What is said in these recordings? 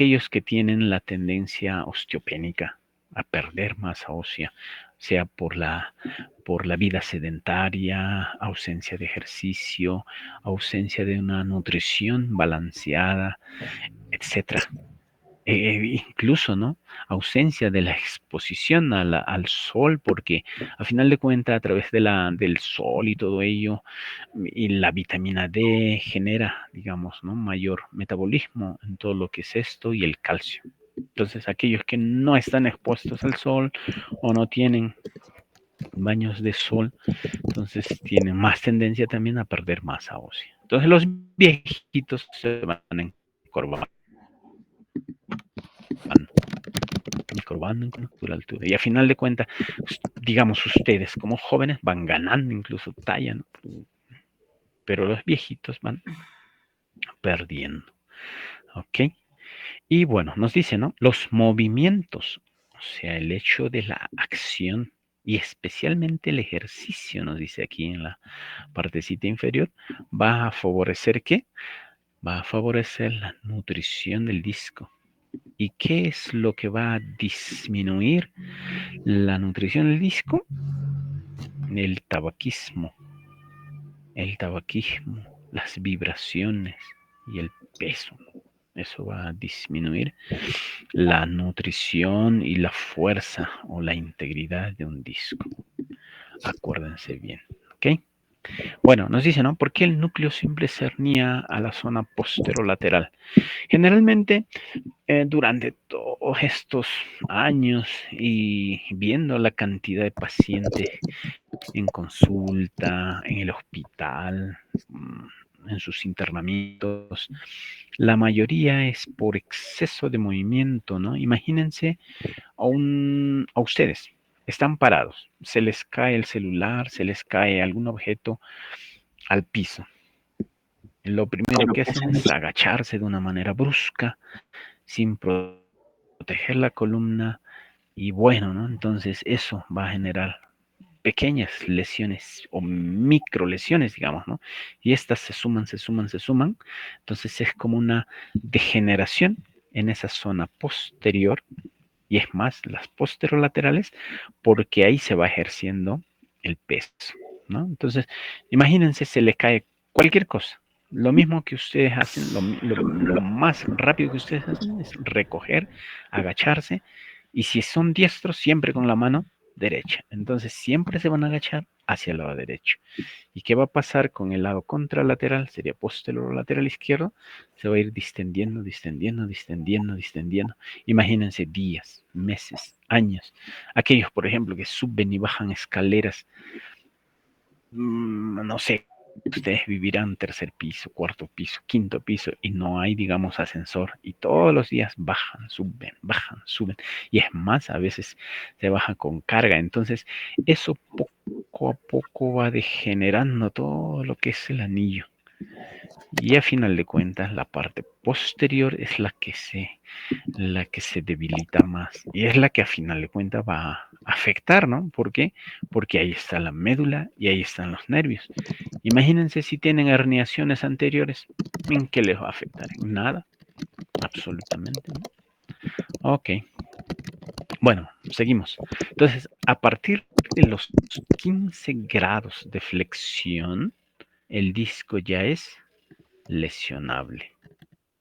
aquellos que tienen la tendencia osteopénica a perder masa ósea, sea por la vida sedentaria, ausencia de ejercicio, ausencia de una nutrición balanceada, etcétera. Incluso, ¿no? Ausencia de la exposición al sol, porque a final de cuentas, a través del sol y todo ello, y la vitamina D genera, digamos, ¿no? Mayor metabolismo en todo lo que es esto y el calcio. Entonces, aquellos que no están expuestos al sol o no tienen baños de sol, entonces tienen más tendencia también a perder masa ósea. Entonces, los viejitos se van encorvando con la altura. Y a final de cuentas, digamos, ustedes como jóvenes van ganando incluso talla, ¿no? Pero los viejitos van perdiendo. ¿Ok? Y bueno, nos dice, ¿no? Los movimientos, o sea, el hecho de la acción y especialmente el ejercicio, nos dice aquí en la partecita inferior, va a favorecer ¿qué? Va a favorecer la nutrición del disco. ¿Y qué es lo que va a disminuir la nutrición del disco? El tabaquismo, las vibraciones y el peso. Eso va a disminuir la nutrición y la fuerza o la integridad de un disco. Acuérdense bien, ¿ok? Bueno, nos dice, ¿no? ¿Por qué el núcleo simple se hernía a la zona posterolateral? Generalmente, durante todos estos años y viendo la cantidad de pacientes en consulta, en el hospital, en sus internamientos, la mayoría es por exceso de movimiento, ¿no? Imagínense a ustedes, están parados, se les cae el celular, se les cae algún objeto al piso. Lo primero que hacen es agacharse de una manera brusca, sin proteger la columna, y bueno, ¿no? Entonces eso va a generar pequeñas lesiones o micro lesiones, digamos, ¿no? Y estas se suman, se suman, se suman. Entonces es como una degeneración en esa zona posterior, y es más, las posterolaterales, porque ahí se va ejerciendo el peso, ¿no? Entonces, imagínense, se le cae cualquier cosa. Lo mismo que ustedes hacen, lo más rápido que ustedes hacen es recoger, agacharse, y si son diestros, siempre con la mano derecha. Entonces, siempre se van a agachar hacia el lado derecho. ¿Y qué va a pasar con el lado contralateral? Sería posterolateral izquierdo. Se va a ir distendiendo, distendiendo, distendiendo, distendiendo. Imagínense días, meses, años. Aquellos, por ejemplo, que suben y bajan escaleras, no sé, ustedes vivirán tercer piso, cuarto piso, quinto piso, y no hay, digamos, ascensor, y todos los días bajan, suben, y es más, a veces se baja con carga. Entonces eso poco a poco va degenerando todo lo que es el anillo, y a final de cuentas la parte posterior es la que se debilita más, y es la que a final de cuentas va a afectar, ¿no? ¿Por qué? Porque ahí está la médula y ahí están los nervios. Imagínense si tienen herniaciones anteriores, ¿en qué les va a afectar? En nada, absolutamente, ¿no? Ok, bueno, seguimos. Entonces, a partir de los 15 grados de flexión, el disco ya es lesionable.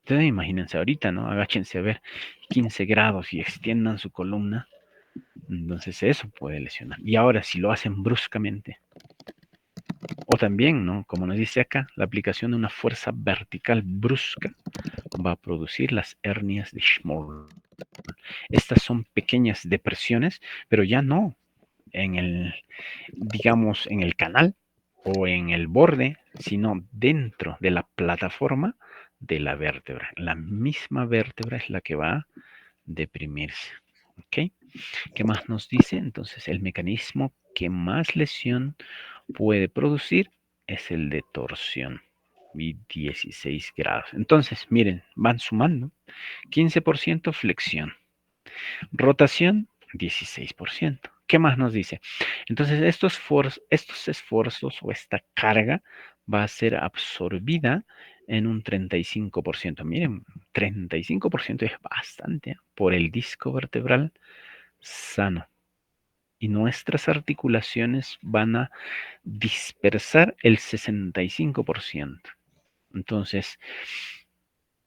Entonces, imagínense ahorita, ¿no? Agáchense a ver 15 grados y extiendan su columna. Entonces, eso puede lesionar. Y ahora, si lo hacen bruscamente, o también, ¿no? Como nos dice acá, la aplicación de una fuerza vertical brusca va a producir las hernias de Schmoll. Estas son pequeñas depresiones, pero ya no en el, digamos, en el canal o en el borde, sino dentro de la plataforma de la vértebra. La misma vértebra es la que va a deprimirse. ¿Ok? ¿Qué más nos dice? Entonces, el mecanismo que más lesión puede producir es el de torsión. Y 16 grados. Entonces, miren, van sumando. 15% flexión. Rotación, 16%. ¿Qué más nos dice? Entonces, estos esfuerzos o esta carga va a ser absorbida en un 35%. Miren, 35% es bastante por el disco vertebral sano. Y nuestras articulaciones van a dispersar el 65%. Entonces,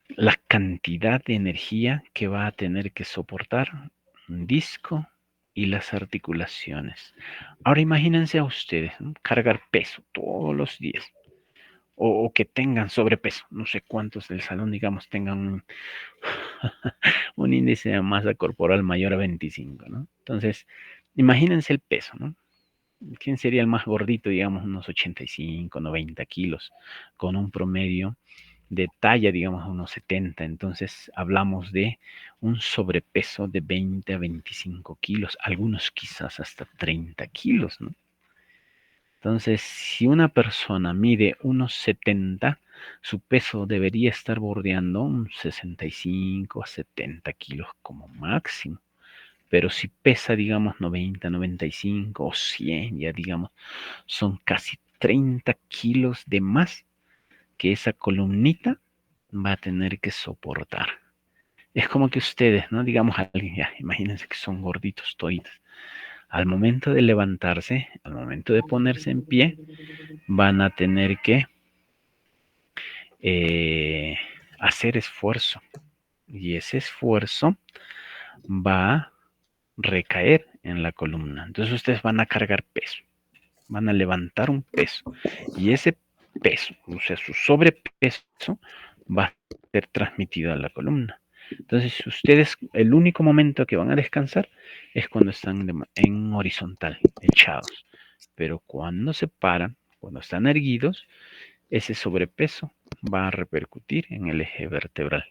la cantidad de energía que va a tener que soportar un disco y las articulaciones. Ahora imagínense a ustedes, ¿no?, cargar peso todos los días o que tengan sobrepeso. No sé cuántos del salón, digamos, tengan un índice de masa corporal mayor a 25, ¿no? Entonces, imagínense el peso, ¿no? ¿Quién sería el más gordito? Digamos, unos 85, 90 kilos, con un promedio de talla, digamos, unos 70. Entonces, hablamos de un sobrepeso de 20 a 25 kilos, algunos quizás hasta 30 kilos, ¿no? Entonces, si una persona mide unos 70, su peso debería estar bordeando un 65 a 70 kilos como máximo. Pero si pesa, digamos, 90, 95 o 100, ya digamos, son casi 30 kilos de más que esa columnita va a tener que soportar. Es como que ustedes, ¿no? Digamos, alguien, ya, imagínense que son gorditos toditos. Al momento de levantarse, al momento de ponerse en pie, van a tener que hacer esfuerzo. Y ese esfuerzo va a recaer en la columna. Entonces ustedes van a cargar peso, van a levantar un peso. Y ese peso, o sea, su sobrepeso, va a ser transmitido a la columna. Entonces, ustedes, el único momento que van a descansar es cuando están en horizontal, echados. Pero cuando se paran, cuando están erguidos, ese sobrepeso va a repercutir en el eje vertebral.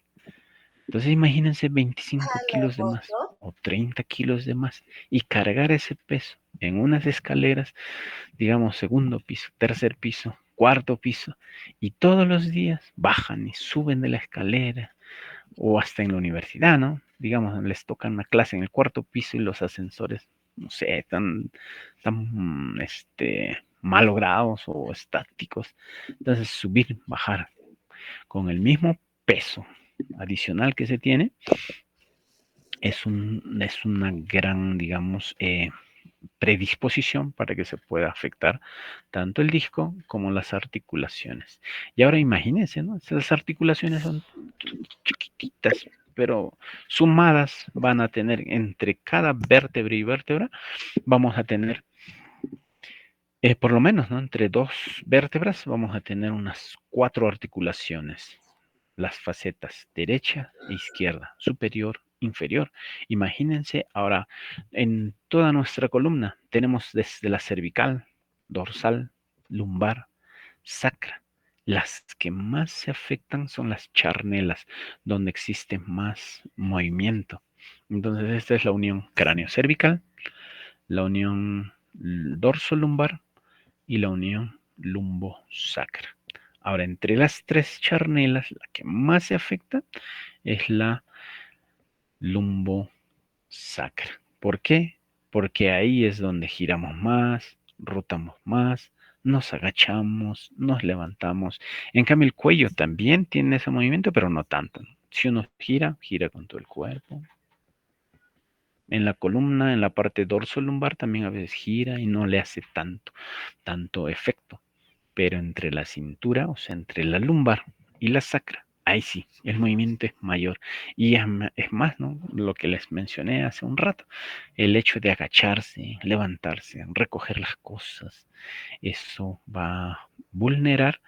Entonces, imagínense 25 kilos de más o 30 kilos de más y cargar ese peso en unas escaleras, digamos, segundo piso, tercer piso, cuarto piso, y todos los días bajan y suben de la escalera, o hasta en la universidad, ¿no? Digamos, les toca una clase en el cuarto piso y los ascensores, no sé, tan malogrados o estáticos. Entonces, subir, bajar con el mismo peso adicional que se tiene es una gran, digamos, predisposición para que se pueda afectar tanto el disco como las articulaciones. Y ahora imagínense, ¿no? Esas articulaciones son chiquititas, pero sumadas van a tener entre cada vértebra y vértebra, vamos a tener, por lo menos, ¿no?, entre dos vértebras vamos a tener unas 4 articulaciones. Las facetas derecha e izquierda, superior, inferior. Imagínense ahora, en toda nuestra columna tenemos desde la cervical, dorsal, lumbar, sacra. Las que más se afectan son las charnelas, donde existe más movimiento. Entonces, esta es la unión cráneo-cervical, la unión dorso-lumbar y la unión lumbo-sacra. Ahora, entre las tres charnelas, la que más se afecta es la lumbosacra. ¿Por qué? Porque ahí es donde giramos más, rotamos más, nos agachamos, nos levantamos. En cambio, el cuello también tiene ese movimiento, pero no tanto. Si uno gira, gira con todo el cuerpo. En la columna, en la parte dorso-lumbar, también a veces gira y no le hace tanto efecto. Pero entre la cintura, o sea, entre la lumbar y la sacra, ahí sí, el movimiento es mayor. Y es más, ¿no? Lo que les mencioné hace un rato, el hecho de agacharse, levantarse, recoger las cosas, eso va a vulnerar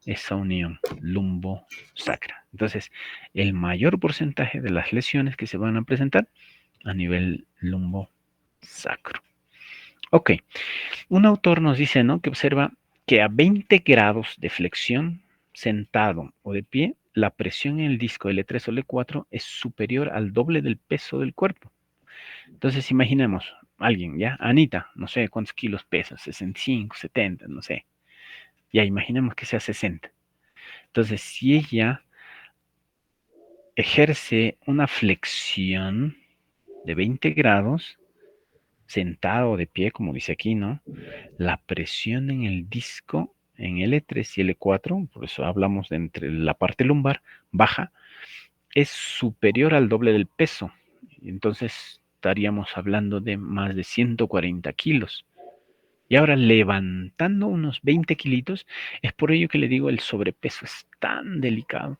esa unión lumbo-sacra. Entonces, el mayor porcentaje de las lesiones que se van a presentar a nivel lumbo-sacro. Ok, un autor nos dice, ¿no?, que observa que a 20 grados de flexión, sentado o de pie, la presión en el disco L3 o L4 es superior al doble del peso del cuerpo. Entonces, imaginemos, alguien, ¿ya? Anita, no sé cuántos kilos pesa, 65, 70, no sé. Ya, imaginemos que sea 60. Entonces, si ella ejerce una flexión de 20 grados, sentado o de pie, como dice aquí, ¿no?, la presión en el disco en L3 y L4, por eso hablamos de entre la parte lumbar baja, es superior al doble del peso. Entonces estaríamos hablando de más de 140 kilos. Y ahora levantando unos 20 kilitos, es por ello que le digo, el sobrepeso es tan delicado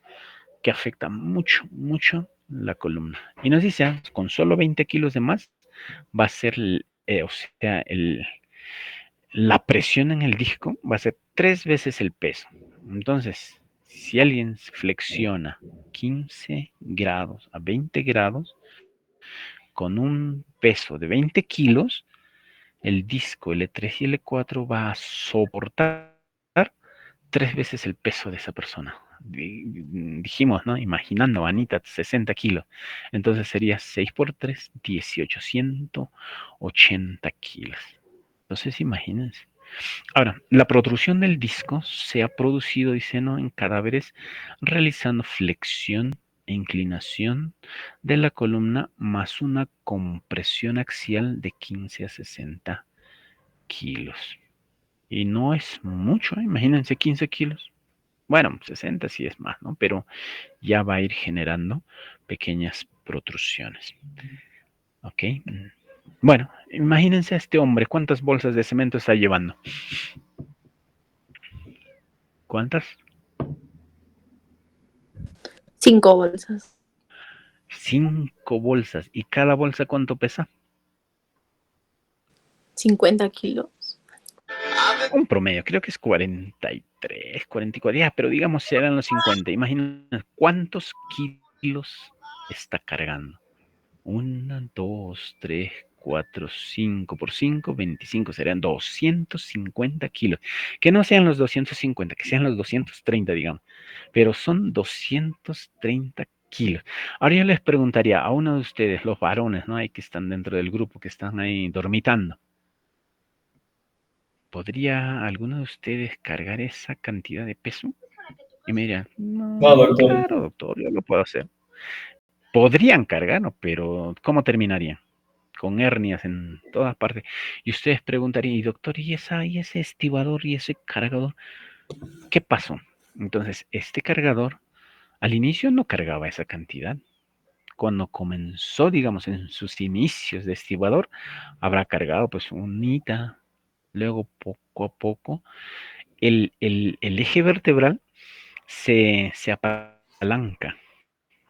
que afecta mucho, mucho la columna. Y nos dice, con solo 20 kilos de más, va a ser, o sea, la presión en el disco va a ser 3 veces el peso. Entonces, si alguien flexiona 15 grados a 20 grados, con un peso de 20 kilos, el disco L3 y L4 va a soportar 3 veces el peso de esa persona. Dijimos, ¿no? Imaginando, Anita, 60 kilos. Entonces sería 6 por 3, 18, 180 kilos. Entonces, imagínense. Ahora, la protrusión del disco se ha producido, dice, ¿no?, en cadáveres realizando flexión e inclinación de la columna más una compresión axial de 15 a 60 kilos. Y no es mucho, ¿eh? Imagínense 15 kilos. Bueno, 60 sí es más, ¿no? Pero ya va a ir generando pequeñas protrusiones. ¿Ok? Bueno, imagínense a este hombre, ¿cuántas bolsas de cemento está llevando? ¿Cuántas? 5 bolsas. 5 bolsas. ¿Y cada bolsa cuánto pesa? 50 kilos. Un promedio, creo que es 43, 44, ya, pero digamos serán los 50. Imagínense cuántos kilos está cargando. 1, 2, 3, 4, 5 por 5, 25, serían 250 kilos. Que no sean los 250, que sean los 230, digamos. Pero son 230 kilos. Ahora yo les preguntaría a uno de ustedes, los varones, ¿no? Hay que están dentro del grupo, que están ahí dormitando. ¿Podría alguno de ustedes cargar esa cantidad de peso? Y me dirán, No, no, doctor. claro, doctor, yo lo puedo hacer. Podrían cargarlo, pero ¿cómo terminarían? Con hernias en todas partes. Y ustedes preguntarían, y doctor, ¿y ese estibador y ese cargador? ¿Qué pasó? Entonces, este cargador al inicio no cargaba esa cantidad. Cuando comenzó, digamos, en sus inicios de estibador, habrá cargado pues unita. Luego, poco a poco, el eje vertebral se apalanca,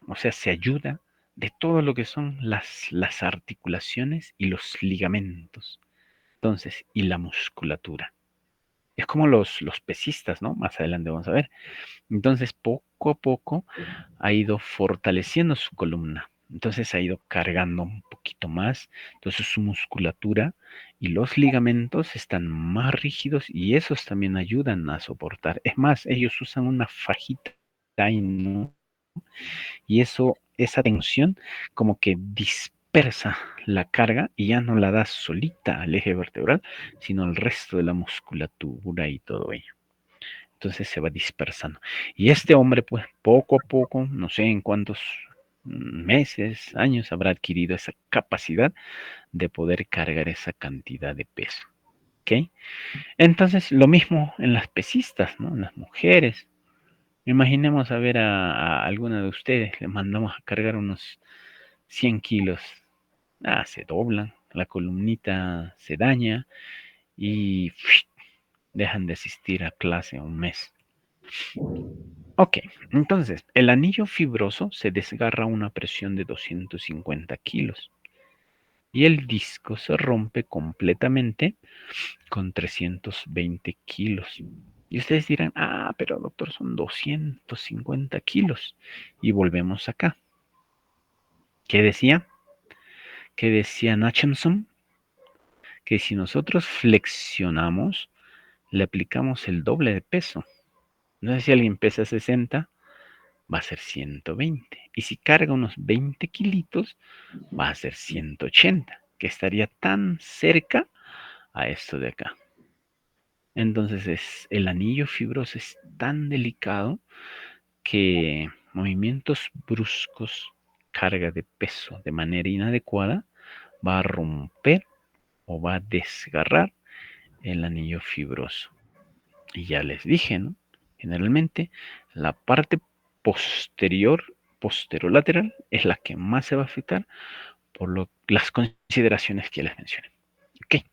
o sea, se ayuda de todo lo que son las articulaciones y los ligamentos. Entonces, y la musculatura. Es como los pesistas, ¿no? Más adelante vamos a ver. Entonces, poco a poco ha ido fortaleciendo su columna. Entonces ha ido cargando un poquito más. Entonces su musculatura y los ligamentos están más rígidos y esos también ayudan a soportar. Es más, ellos usan una fajita, ¿no? Y eso, esa tensión como que dispersa la carga y ya no la da solita al eje vertebral, sino al resto de la musculatura y todo ello. Entonces se va dispersando. Y este hombre, pues, poco a poco, no sé en cuántos meses, años, habrá adquirido esa capacidad de poder cargar esa cantidad de peso. ¿Ok? Entonces, lo mismo en las pesistas, ¿no? En las mujeres. Imaginemos a ver a alguna de ustedes, le mandamos a cargar unos 100 kilos. Se doblan, la columnita se daña y dejan de asistir a clase un mes. Ok, entonces el anillo fibroso se desgarra a una presión de 250 kilos y el disco se rompe completamente con 320 kilos. Y ustedes dirán, pero doctor, son 250 kilos. Y volvemos acá. ¿Qué decía? ¿Qué decía Nachemson? Que si nosotros flexionamos, le aplicamos el doble de peso. No sé si alguien pesa 60, va a ser 120. Y si carga unos 20 kilitos, va a ser 180, que estaría tan cerca a esto de acá. Entonces el anillo fibroso es tan delicado que movimientos bruscos, carga de peso de manera inadecuada, va a romper o va a desgarrar el anillo fibroso. Y ya les dije, ¿no? Generalmente la parte posterolateral es la que más se va a afectar por las consideraciones que les mencioné. Ok.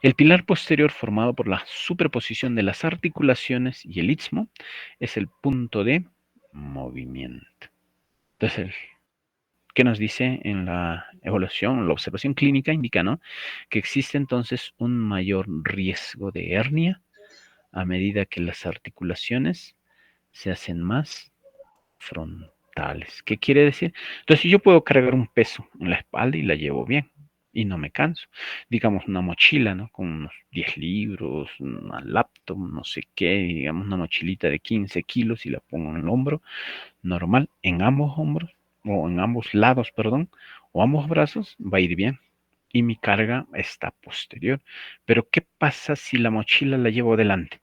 El pilar posterior formado por la superposición de las articulaciones y el istmo es el punto de movimiento. Entonces, ¿qué nos dice en la evaluación, la observación clínica? Indica, ¿no?, que existe entonces un mayor riesgo de hernia a medida que las articulaciones se hacen más frontales. ¿Qué quiere decir? Entonces, si yo puedo cargar un peso en la espalda y la llevo bien y no me canso, digamos una mochila, ¿no?, con unos 10 libros, una laptop, no sé qué, digamos una mochilita de 15 kilos y la pongo en el hombro, normal, en ambos hombros, o en ambos lados, perdón, o ambos brazos, va a ir bien. Y mi carga está posterior. Pero ¿qué pasa si la mochila la llevo delante?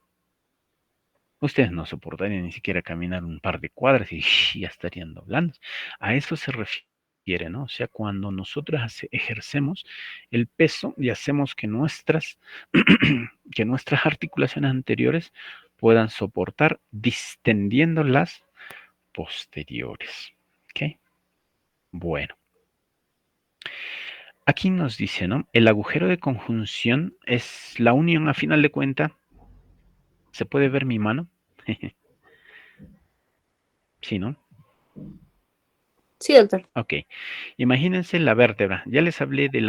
Ustedes no soportarían ni siquiera caminar un par de cuadras y ya estarían doblando. A eso se refiere, ¿no? O sea, cuando nosotros ejercemos el peso y hacemos que que nuestras articulaciones anteriores puedan soportar distendiendo las posteriores. ¿Ok? Bueno, aquí nos dice, ¿no? El agujero de conjunción es la unión, a final de cuentas. ¿Se puede ver mi mano? Sí, ¿no? Sí, doctor. Ok. Imagínense la vértebra. Ya les hablé de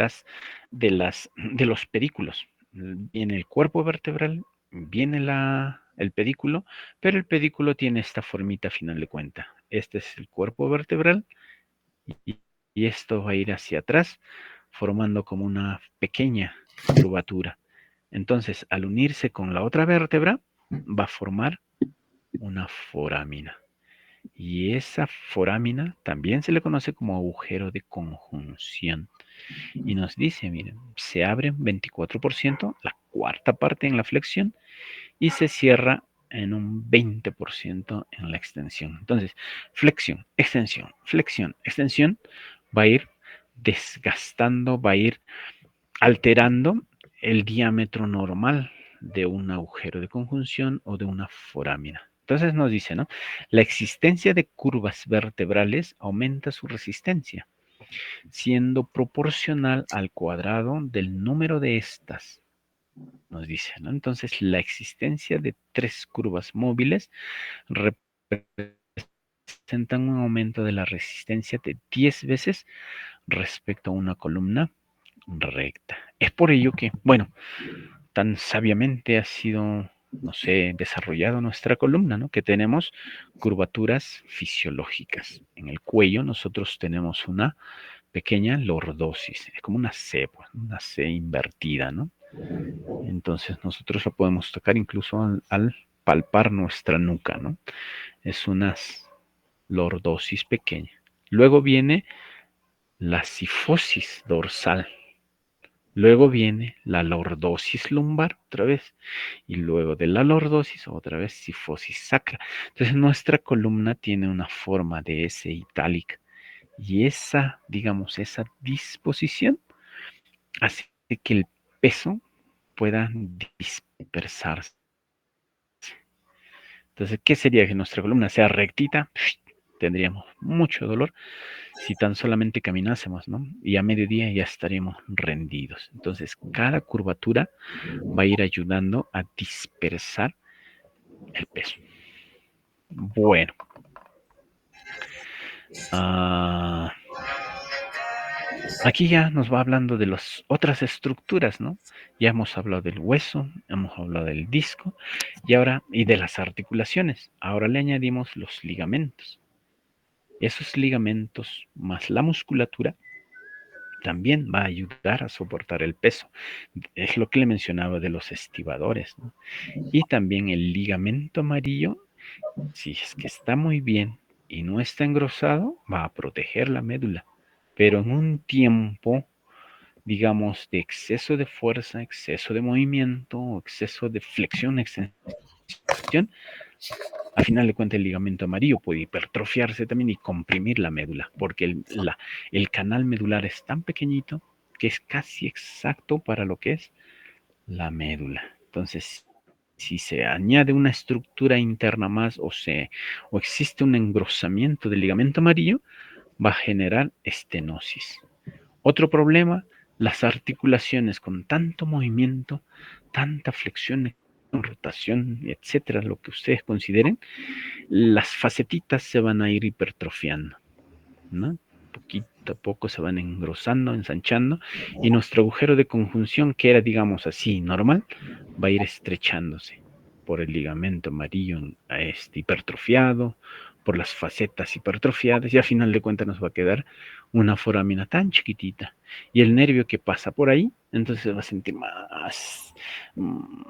los pedículos. Viene el cuerpo vertebral, viene el pedículo, pero el pedículo tiene esta formita a final de cuenta. Este es el cuerpo vertebral y, y esto va a ir hacia atrás, formando como una pequeña curvatura. Entonces, al unirse con la otra vértebra, va a formar una forámina. Y esa forámina también se le conoce como agujero de conjunción. Y nos dice, miren, se abre 24%, la cuarta parte en la flexión, y se cierra en un 20% en la extensión. Entonces, flexión, extensión, va a ir desgastando, va a ir alterando el diámetro normal de un agujero de conjunción o de una forámina. Entonces nos dice, ¿no? La existencia de curvas vertebrales aumenta su resistencia, siendo proporcional al cuadrado del número de estas. Nos dice, ¿no? Entonces la existencia de 3 curvas móviles representan un aumento de la resistencia de 10 veces respecto a una columna recta. Es por ello que, bueno, tan sabiamente ha sido, no sé, desarrollado nuestra columna, ¿no? Que tenemos curvaturas fisiológicas. En el cuello nosotros tenemos una pequeña lordosis, es como una C, pues, una C invertida, ¿no? Entonces nosotros la podemos tocar incluso al palpar nuestra nuca, ¿no? Es una lordosis pequeña. Luego viene la cifosis dorsal. Luego viene la lordosis lumbar otra vez. Y luego de la lordosis otra vez cifosis sacra. Entonces nuestra columna tiene una forma de S itálica. Y esa, digamos, esa disposición hace que el peso pueda dispersarse. Entonces, ¿qué sería que nuestra columna sea rectita? Tendríamos mucho dolor si tan solamente caminásemos, ¿no? Y a mediodía ya estaríamos rendidos. Entonces, cada curvatura va a ir ayudando a dispersar el peso. Bueno. Aquí ya nos va hablando de las otras estructuras, ¿no? Ya hemos hablado del hueso, hemos hablado del disco y de las articulaciones. Ahora le añadimos los ligamentos. Esos ligamentos más la musculatura también va a ayudar a soportar el peso. Es lo que le mencionaba de los estibadores, ¿no? Y también el ligamento amarillo, si es que está muy bien y no está engrosado, va a proteger la médula. Pero en un tiempo, digamos, de exceso de fuerza, exceso de movimiento, exceso de flexión, extensión, al final de cuentas el ligamento amarillo puede hipertrofiarse también y comprimir la médula, porque el canal medular es tan pequeñito que es casi exacto para lo que es la médula. Entonces, si se añade una estructura interna más o existe un engrosamiento del ligamento amarillo, va a generar estenosis. Otro problema, las articulaciones con tanto movimiento, tanta flexión, rotación, etcétera, lo que ustedes consideren, las facetitas se van a ir hipertrofiando, ¿no? Poquito a poco se van engrosando, ensanchando, y nuestro agujero de conjunción, que era, digamos así, normal, va a ir estrechándose por el ligamento amarillo hipertrofiado, por las facetas hipertrofiadas, y a final de cuentas nos va a quedar una foramina tan chiquitita. Y el nervio que pasa por ahí, entonces se va a sentir más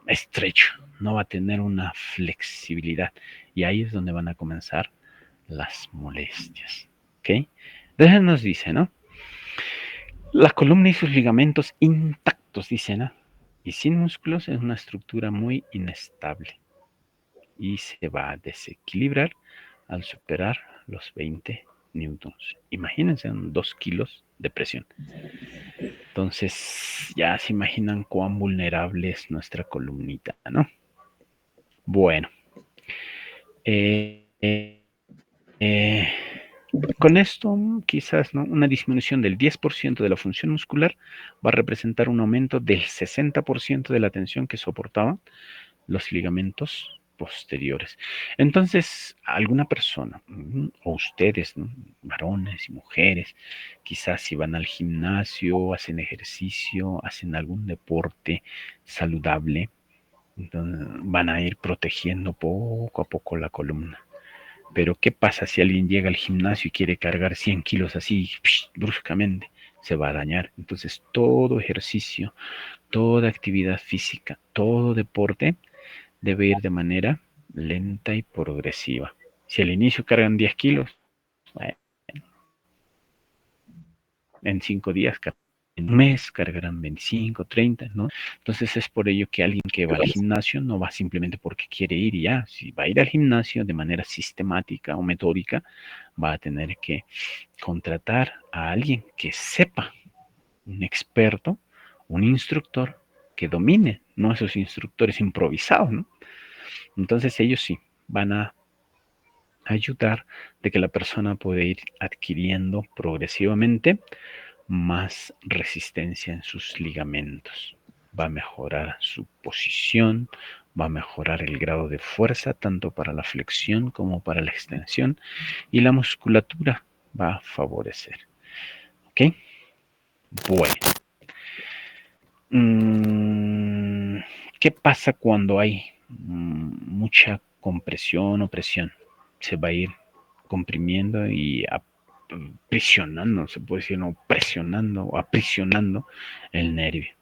estrecho, no va a tener una flexibilidad. Y ahí es donde van a comenzar las molestias. ¿Ok? Entonces nos dice, ¿no? La columna y sus ligamentos intactos, dice, ¿no? Y sin músculos es una estructura muy inestable y se va a desequilibrar al superar los 20 newtons. Imagínense 2 kilos de presión. Entonces ya se imaginan cuán vulnerable es nuestra columnita, ¿no? Bueno. Con esto, quizás, ¿no? Una disminución del 10% de la función muscular va a representar un aumento del 60% de la tensión que soportaban los ligamentos posteriores. Entonces, alguna persona, o ustedes, ¿no? Varones y mujeres, quizás si van al gimnasio, hacen ejercicio, hacen algún deporte saludable, van a ir protegiendo poco a poco la columna. Pero ¿qué pasa si alguien llega al gimnasio y quiere cargar 100 kilos así bruscamente? Se va a dañar. Entonces todo ejercicio, toda actividad física, todo deporte debe ir de manera lenta y progresiva. Si al inicio cargan 10 kilos, en 5 días, en un mes cargarán 25, 30, ¿no? Entonces es por ello que alguien que va al gimnasio no va simplemente porque quiere ir y ya. Si va a ir al gimnasio de manera sistemática o metódica, va a tener que contratar a alguien que sepa, un experto, un instructor que domine, no esos instructores improvisados, ¿no? Entonces ellos sí van a ayudar de que la persona pueda ir adquiriendo progresivamente más resistencia en sus ligamentos. Va a mejorar su posición, va a mejorar el grado de fuerza tanto para la flexión como para la extensión, y la musculatura va a favorecer. ¿Ok? Bueno. ¿Qué pasa cuando hay mucha compresión o presión? Se va a ir comprimiendo y aprisionando, se puede decir, no, presionando o aprisionando el nervio.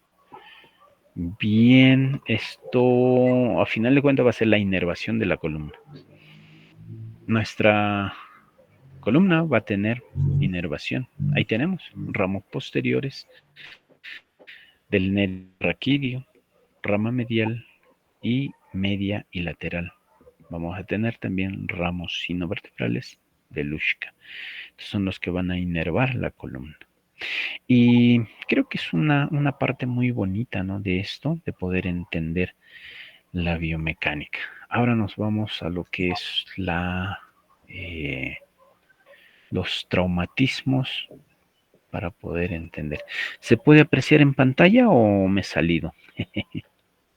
Bien, esto a final de cuentas va a ser la inervación de la columna. Nuestra columna va a tener inervación. Ahí tenemos ramos posteriores del nervio raquídeo, rama medial y media y lateral. Vamos a tener también ramos sinovertebrales de Luschka. Estos son los que van a inervar la columna. Y creo que es una parte muy bonita, ¿no? De esto, de poder entender la biomecánica. Ahora nos vamos a lo que es los traumatismos para poder entender. ¿Se puede apreciar en pantalla o me he salido?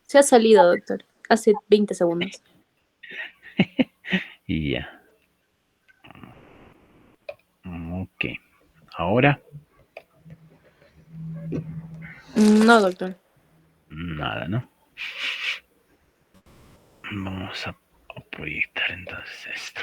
Se ha salido, doctor, hace 20 segundos. Y ya. Ok. Ahora, No, doctor. nada, ¿no? Vamos a proyectar entonces esto.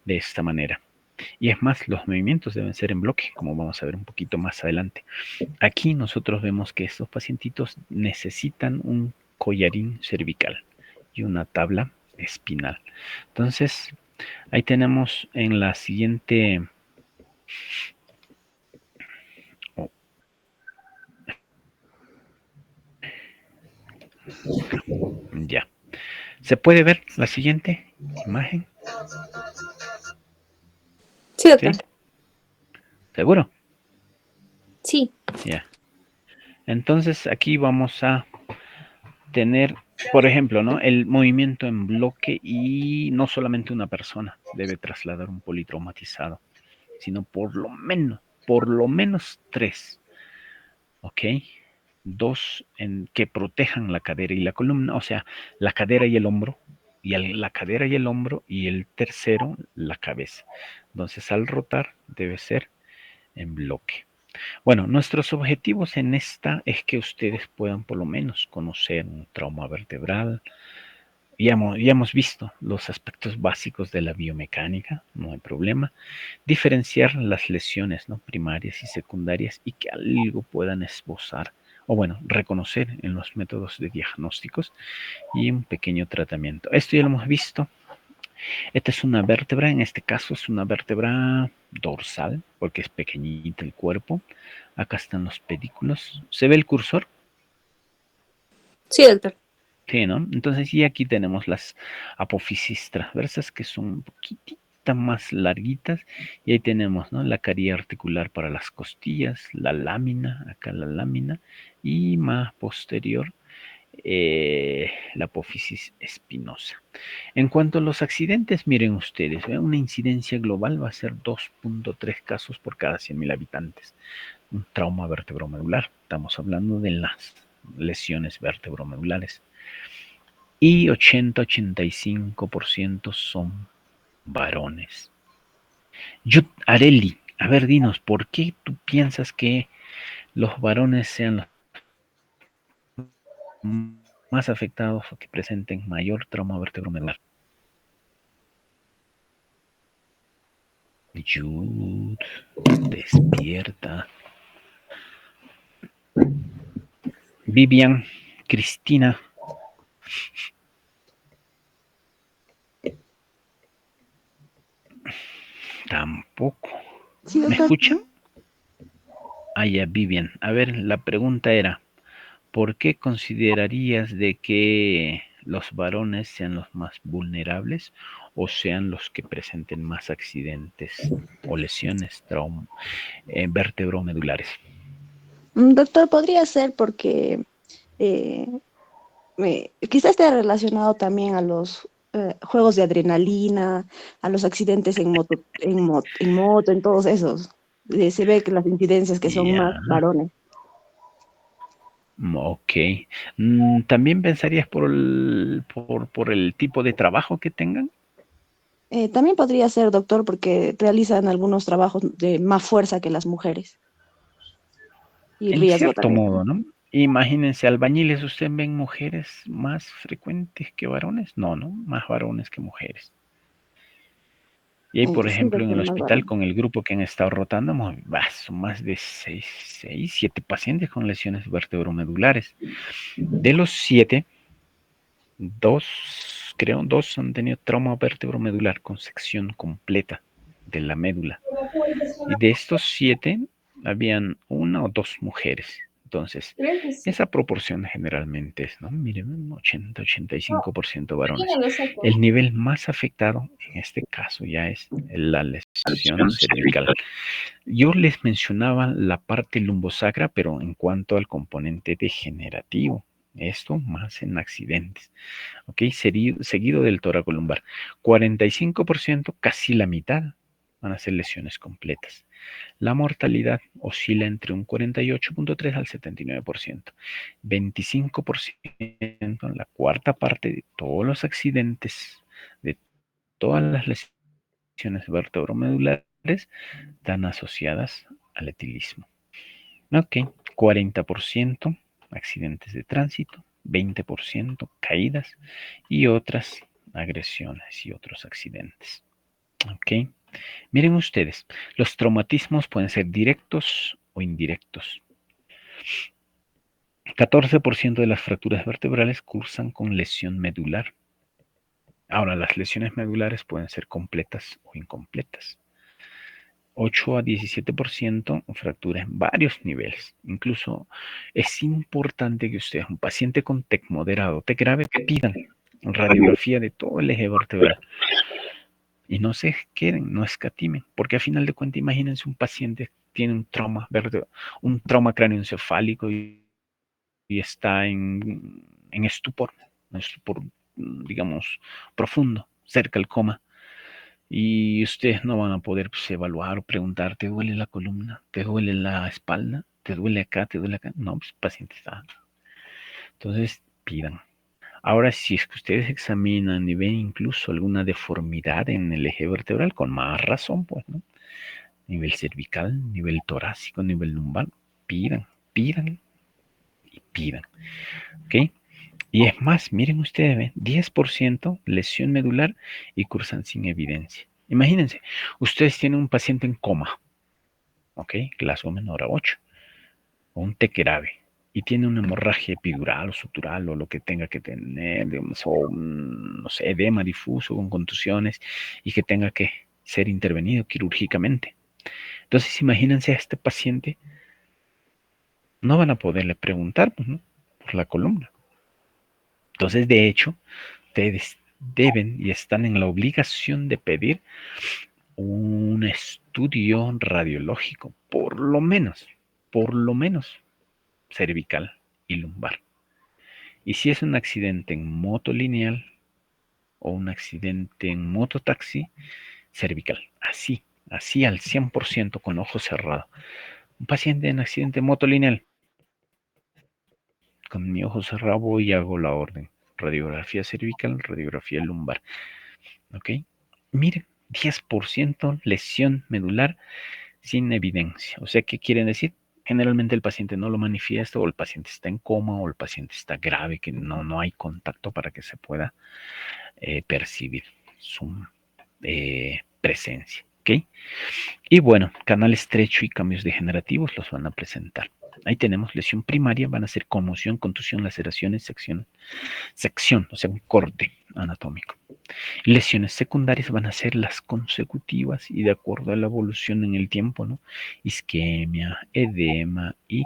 de esta manera. Y es más, los movimientos deben ser en bloque, como vamos a ver un poquito más adelante. Aquí nosotros vemos que estos pacientitos necesitan un collarín cervical y una tabla espinal. Entonces, ahí tenemos en la siguiente... Ya. ¿Se puede ver la siguiente imagen? Sí, doctor. ¿Sí? ¿Seguro? Sí. Ya. Entonces aquí vamos a tener, por ejemplo, ¿no? El movimiento en bloque y no solamente una persona debe trasladar un politraumatizado, sino por lo menos 3, ¿ok? 2 que protejan la cadera y la columna, o sea, la cadera y el hombro, y la cadera y el hombro, y el tercero, la cabeza. Entonces, al rotar, debe ser en bloque. Bueno, nuestros objetivos en esta es que ustedes puedan por lo menos conocer un trauma vertebral. Ya hemos visto los aspectos básicos de la biomecánica, no hay problema. Diferenciar las lesiones, ¿no?, primarias y secundarias, y que algo puedan esbozar o bueno, reconocer en los métodos de diagnósticos y un pequeño tratamiento. Esto ya lo hemos visto. Esta es una vértebra, en este caso es una vértebra dorsal, porque es pequeñita el cuerpo. Acá están los pedículos. ¿Se ve el cursor? Sí, doctor. Sí, ¿no? Entonces, y aquí tenemos las apófisis transversas, que son un poquitito más larguitas, y ahí tenemos, ¿no?, la caría articular para las costillas, la lámina, acá la lámina, y más posterior, la apófisis espinosa. En cuanto a los accidentes, miren ustedes, una incidencia global va a ser 2.3 casos por cada 100.000 habitantes. Un trauma vertebromedular, estamos hablando de las lesiones vertebromedulares. Y 80-85% son varones. Areli, a ver, dinos, ¿por qué tú piensas que los varones sean los más afectados o que presenten mayor trauma vertebromedular? Jude, despierta. Vivian, Cristina. Tampoco. Sí, ¿Me doctor. escuchan? Ah, ya, Vivian. A ver, la pregunta era, ¿por qué considerarías de que los varones sean los más vulnerables o sean los que presenten más accidentes o lesiones vertebromedulares? Doctor, podría ser porque eh, quizás esté relacionado también a los juegos de adrenalina, a los accidentes en moto, en todos esos. Se ve que las incidencias que son más Ya, varones. ok. ¿También pensarías por el tipo de trabajo que tengan? También podría ser, doctor, porque realizan algunos trabajos de más fuerza que las mujeres y En riesgo cierto también. modo, ¿no? Imagínense, albañiles, ¿usted ven mujeres más frecuentes que varones? No, ¿no? Más varones que mujeres. Y ahí, por Sí, ejemplo, en doctor, el más hospital, varones. con el grupo que han estado rotando, son más de 7 pacientes con lesiones vertebromedulares. De los 7, dos han tenido trauma vertebromedular con sección completa de la médula. Y de estos 7, habían 1 o 2 mujeres. Entonces, esa proporción generalmente es, ¿no? Miren, 80-85% varones. El nivel más afectado en este caso ya es la lesión cervical. Yo les mencionaba la parte lumbosacra, pero en cuanto al componente degenerativo, esto más en accidentes, ¿ok? Seguido del tóraco lumbar. 45%, casi la mitad, van a ser lesiones completas. La mortalidad oscila entre un 48.3 al 79%. 25%, la cuarta parte de todos los accidentes, de todas las lesiones vertebromedulares, están asociadas al etilismo. Ok, 40% accidentes de tránsito, 20% caídas y otras agresiones y otros accidentes. Ok. Miren ustedes, los traumatismos pueden ser directos o indirectos. 14% de las fracturas vertebrales cursan con lesión medular. Ahora, las lesiones medulares pueden ser completas o incompletas. 8 a 17% fractura en varios niveles. Incluso es importante que ustedes, un paciente con TEC moderado, TEC grave, pidan radiografía de todo el eje vertebral. Y no se queden, no escatimen, porque a final de cuentas, imagínense un paciente que tiene un trauma cráneoencefálico y está en estupor, digamos, profundo, cerca del coma. Y ustedes no van a poder pues, evaluar o preguntar, ¿te duele la columna? ¿Te duele la espalda? ¿Te duele acá? ¿Te duele acá? No, pues el paciente está. Entonces, pidan. Ahora, si es que ustedes examinan y ven incluso alguna deformidad en el eje vertebral, con más razón, pues, ¿no? Nivel cervical, nivel torácico, nivel lumbar, pidan, pidan y pidan. ¿Ok? Y es más, miren ustedes, ¿ven? 10% lesión medular y cursan sin evidencia. Imagínense, ustedes tienen un paciente en coma, ¿ok? Glasgow menor a 8, o un TEC grave, y tiene una hemorragia epidural o sutural o lo que tenga que tener, digamos, o no sé, edema difuso con contusiones y que tenga que ser intervenido quirúrgicamente. Entonces, imagínense a este paciente, no van a poderle preguntar, pues, ¿no? Por la columna. Entonces, de hecho, ustedes deben y están en la obligación de pedir un estudio radiológico, por lo menos cervical y lumbar. Y si es un accidente en moto lineal o un accidente en mototaxi, cervical. Así al 100% con ojo cerrado. Un paciente en accidente en moto lineal, con mi ojo cerrado voy y hago la orden. Radiografía cervical, radiografía lumbar. ¿Ok? Miren, 10% lesión medular sin evidencia. O sea, ¿qué quieren decir? Generalmente el paciente no lo manifiesta o el paciente está en coma o el paciente está grave, que no hay contacto para que se pueda percibir su presencia. ¿Ok? Y bueno, canal estrecho y cambios degenerativos los van a presentar. Ahí tenemos lesión primaria, van a ser conmoción, contusión, laceraciones, sección, o sea, un corte anatómico. Lesiones secundarias van a ser las consecutivas y de acuerdo a la evolución en el tiempo, ¿no? Isquemia, edema y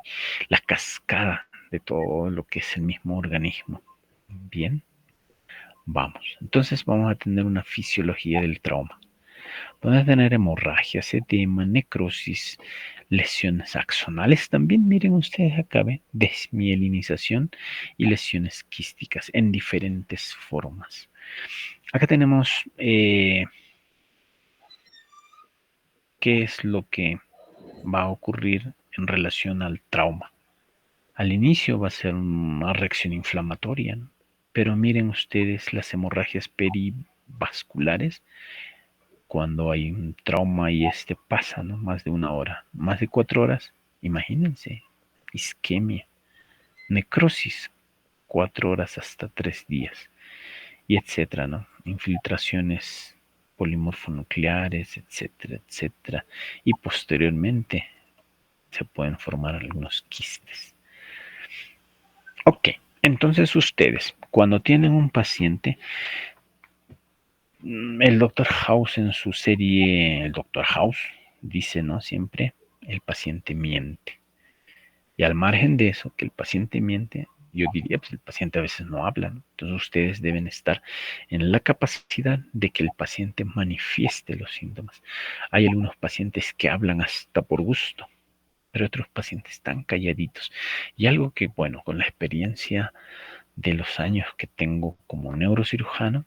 la cascada de todo lo que es el mismo organismo. Bien, vamos. Entonces vamos a tener una fisiología del trauma. Van a tener hemorragias, edema, necrosis, lesiones axonales también, miren ustedes acá, ¿ven? Desmielinización y lesiones quísticas en diferentes formas. Acá tenemos qué es lo que va a ocurrir en relación al trauma. Al inicio va a ser una reacción inflamatoria, ¿no? Pero miren ustedes las hemorragias perivasculares cuando hay un trauma y este pasa, ¿no? Más de 1 hora, más de 4 horas, imagínense, isquemia, necrosis, 4 horas hasta 3 días, y etcétera, ¿no? Infiltraciones polimorfonucleares, etcétera, etcétera, y posteriormente se pueden formar algunos quistes. Ok, entonces ustedes, cuando tienen un paciente, el Dr. House en su serie, el Dr. House dice, ¿no? Siempre el paciente miente. Y al margen de eso, que el paciente miente, yo diría, pues el paciente a veces no habla, ¿no? Entonces ustedes deben estar en la capacidad de que el paciente manifieste los síntomas. Hay algunos pacientes que hablan hasta por gusto, pero otros pacientes están calladitos. Y algo que, bueno, con la experiencia de los años que tengo como neurocirujano,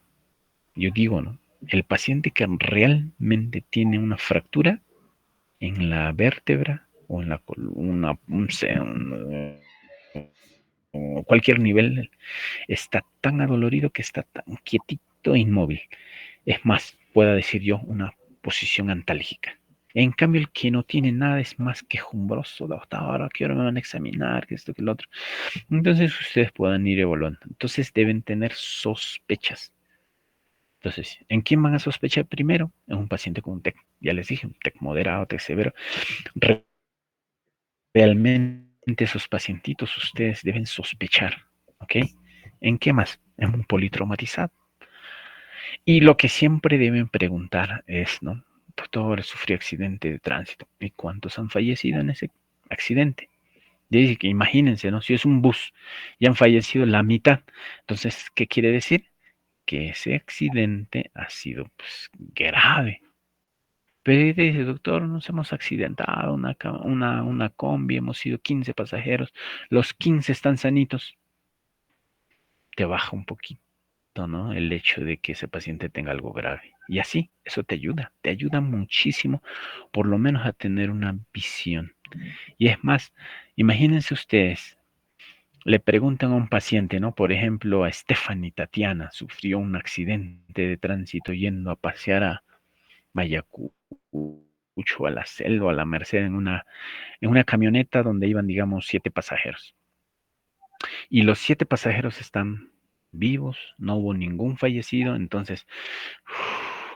yo digo, ¿no? El paciente que realmente tiene una fractura en la vértebra o en la columna, o cualquier nivel, está tan adolorido que está tan quietito e inmóvil. Es más, pueda decir yo, una posición antálgica. En cambio, el que no tiene nada es más quejumbroso. Ahora que ahora me van a examinar, que esto, que el otro. Entonces, ustedes puedan ir evaluando. Entonces, deben tener sospechas. Entonces, ¿en quién van a sospechar primero? En un paciente con un TEC. Ya les dije, un TEC moderado, TEC severo. Realmente esos pacientitos ustedes deben sospechar, ¿ok? ¿En qué más? En un politraumatizado. Y lo que siempre deben preguntar es, ¿no? Doctor, sufrió accidente de tránsito. ¿Y cuántos han fallecido en ese accidente? Dice que imagínense, ¿no? Si es un bus, ya han fallecido la mitad. Entonces, ¿qué quiere decir? Que ese accidente ha sido pues, grave. Pero dice, doctor, nos hemos accidentado, una combi, hemos sido 15 pasajeros, los 15 están sanitos. Te baja un poquito, ¿no? El hecho de que ese paciente tenga algo grave. Y así, eso te ayuda muchísimo, por lo menos a tener una visión. Y es más, imagínense ustedes, le preguntan a un paciente, ¿no? Por ejemplo, a Stephanie Tatiana, sufrió un accidente de tránsito yendo a pasear a Mayacucho, a la Selva, a la Merced, en una camioneta donde iban, digamos, 7 pasajeros. Y los 7 pasajeros están vivos, no hubo ningún fallecido, entonces,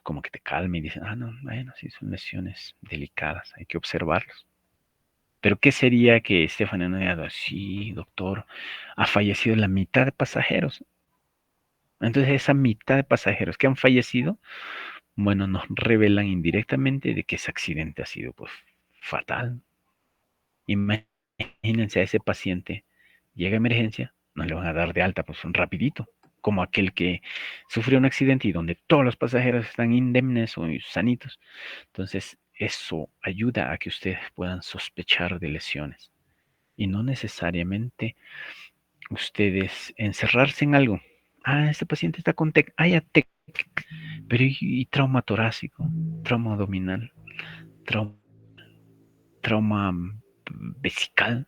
como que te calma y dicen, no, bueno, sí, son lesiones delicadas, hay que observarlos. Pero ¿qué sería que Stephanie no haya dado? Sí, doctor, ha fallecido la mitad de pasajeros. Entonces, esa mitad de pasajeros que han fallecido, bueno, nos revelan indirectamente de que ese accidente ha sido, pues, fatal. Imagínense a ese paciente, llega a emergencia, no le van a dar de alta, pues, un rapidito, como aquel que sufrió un accidente y donde todos los pasajeros están indemnes o sanitos. Entonces, eso ayuda a que ustedes puedan sospechar de lesiones y no necesariamente ustedes encerrarse en algo. Este paciente está con TEC. Ya TEC. Pero ¿y trauma torácico? Trauma abdominal. Trauma vesical.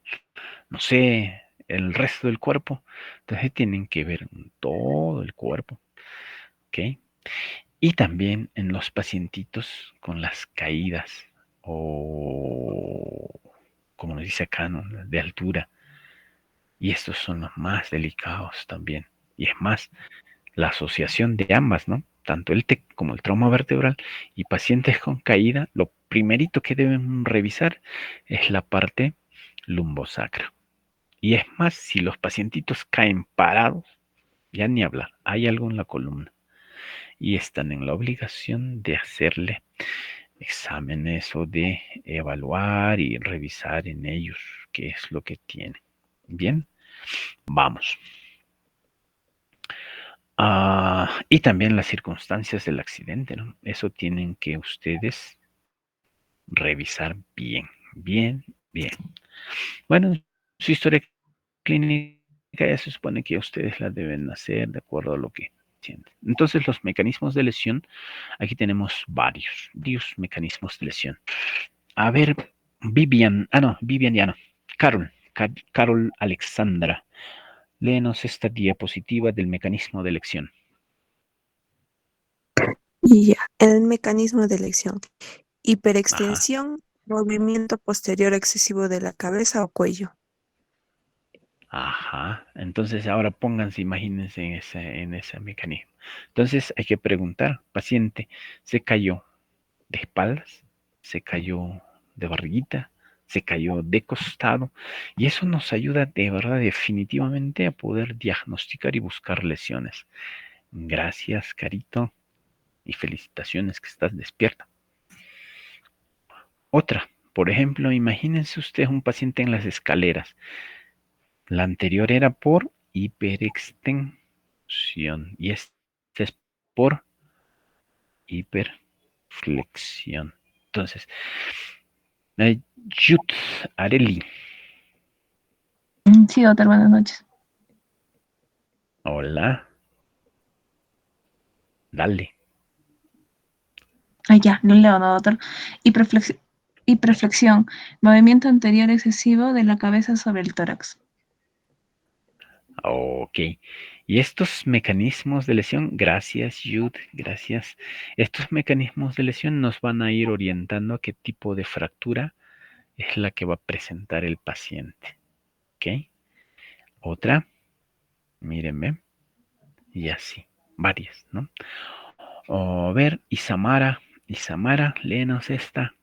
No sé, el resto del cuerpo. Entonces tienen que ver todo el cuerpo. ¿Ok? Y también en los pacientitos con las caídas o, como nos dice acá, ¿no? De altura. Y estos son los más delicados también. Y es más, la asociación de ambas, ¿no? Tanto el TEC como el trauma vertebral y pacientes con caída, lo primerito que deben revisar es la parte lumbosacra. Y es más, si los pacientitos caen parados, ya ni hablar, hay algo en la columna. Y están en la obligación de hacerle exámenes o de evaluar y revisar en ellos qué es lo que tiene. Bien, vamos. Y también las circunstancias del accidente, ¿no? Eso tienen que ustedes revisar bien, bien, bien. Bueno, su historia clínica ya se supone que ustedes la deben hacer de acuerdo a lo que sienten. Entonces, los mecanismos de lesión, aquí tenemos varios mecanismos de lesión. A ver, Vivian ya no. Carol Alexandra, léenos esta diapositiva del mecanismo de elección. Y ya, el mecanismo de elección. Ajá. Hiperextensión, movimiento posterior excesivo de la cabeza o cuello. Ajá. Entonces ahora pónganse, imagínense en ese mecanismo. Entonces hay que preguntar, paciente, ¿se cayó de espaldas? ¿Se cayó de barriguita? ¿Se cayó de costado? Y eso nos ayuda de verdad definitivamente a poder diagnosticar y buscar lesiones. Gracias, Carito, y felicitaciones que estás despierta. Otra, por ejemplo, imagínense usted un paciente en las escaleras. La anterior era por hiperextensión y esta es por hiperflexión. Entonces, Jut Areli. Sí, doctor, buenas noches. Hola. Dale. Ya, lo leo, ¿no, doctor? Hiperflexión, movimiento anterior excesivo de la cabeza sobre el tórax. Ok. Y estos mecanismos de lesión, gracias, Jud, gracias. Estos mecanismos de lesión nos van a ir orientando a qué tipo de fractura es la que va a presentar el paciente. ¿Ok? Otra, mírenme, y así, varias, ¿no? A ver, Isamara, léenos esta.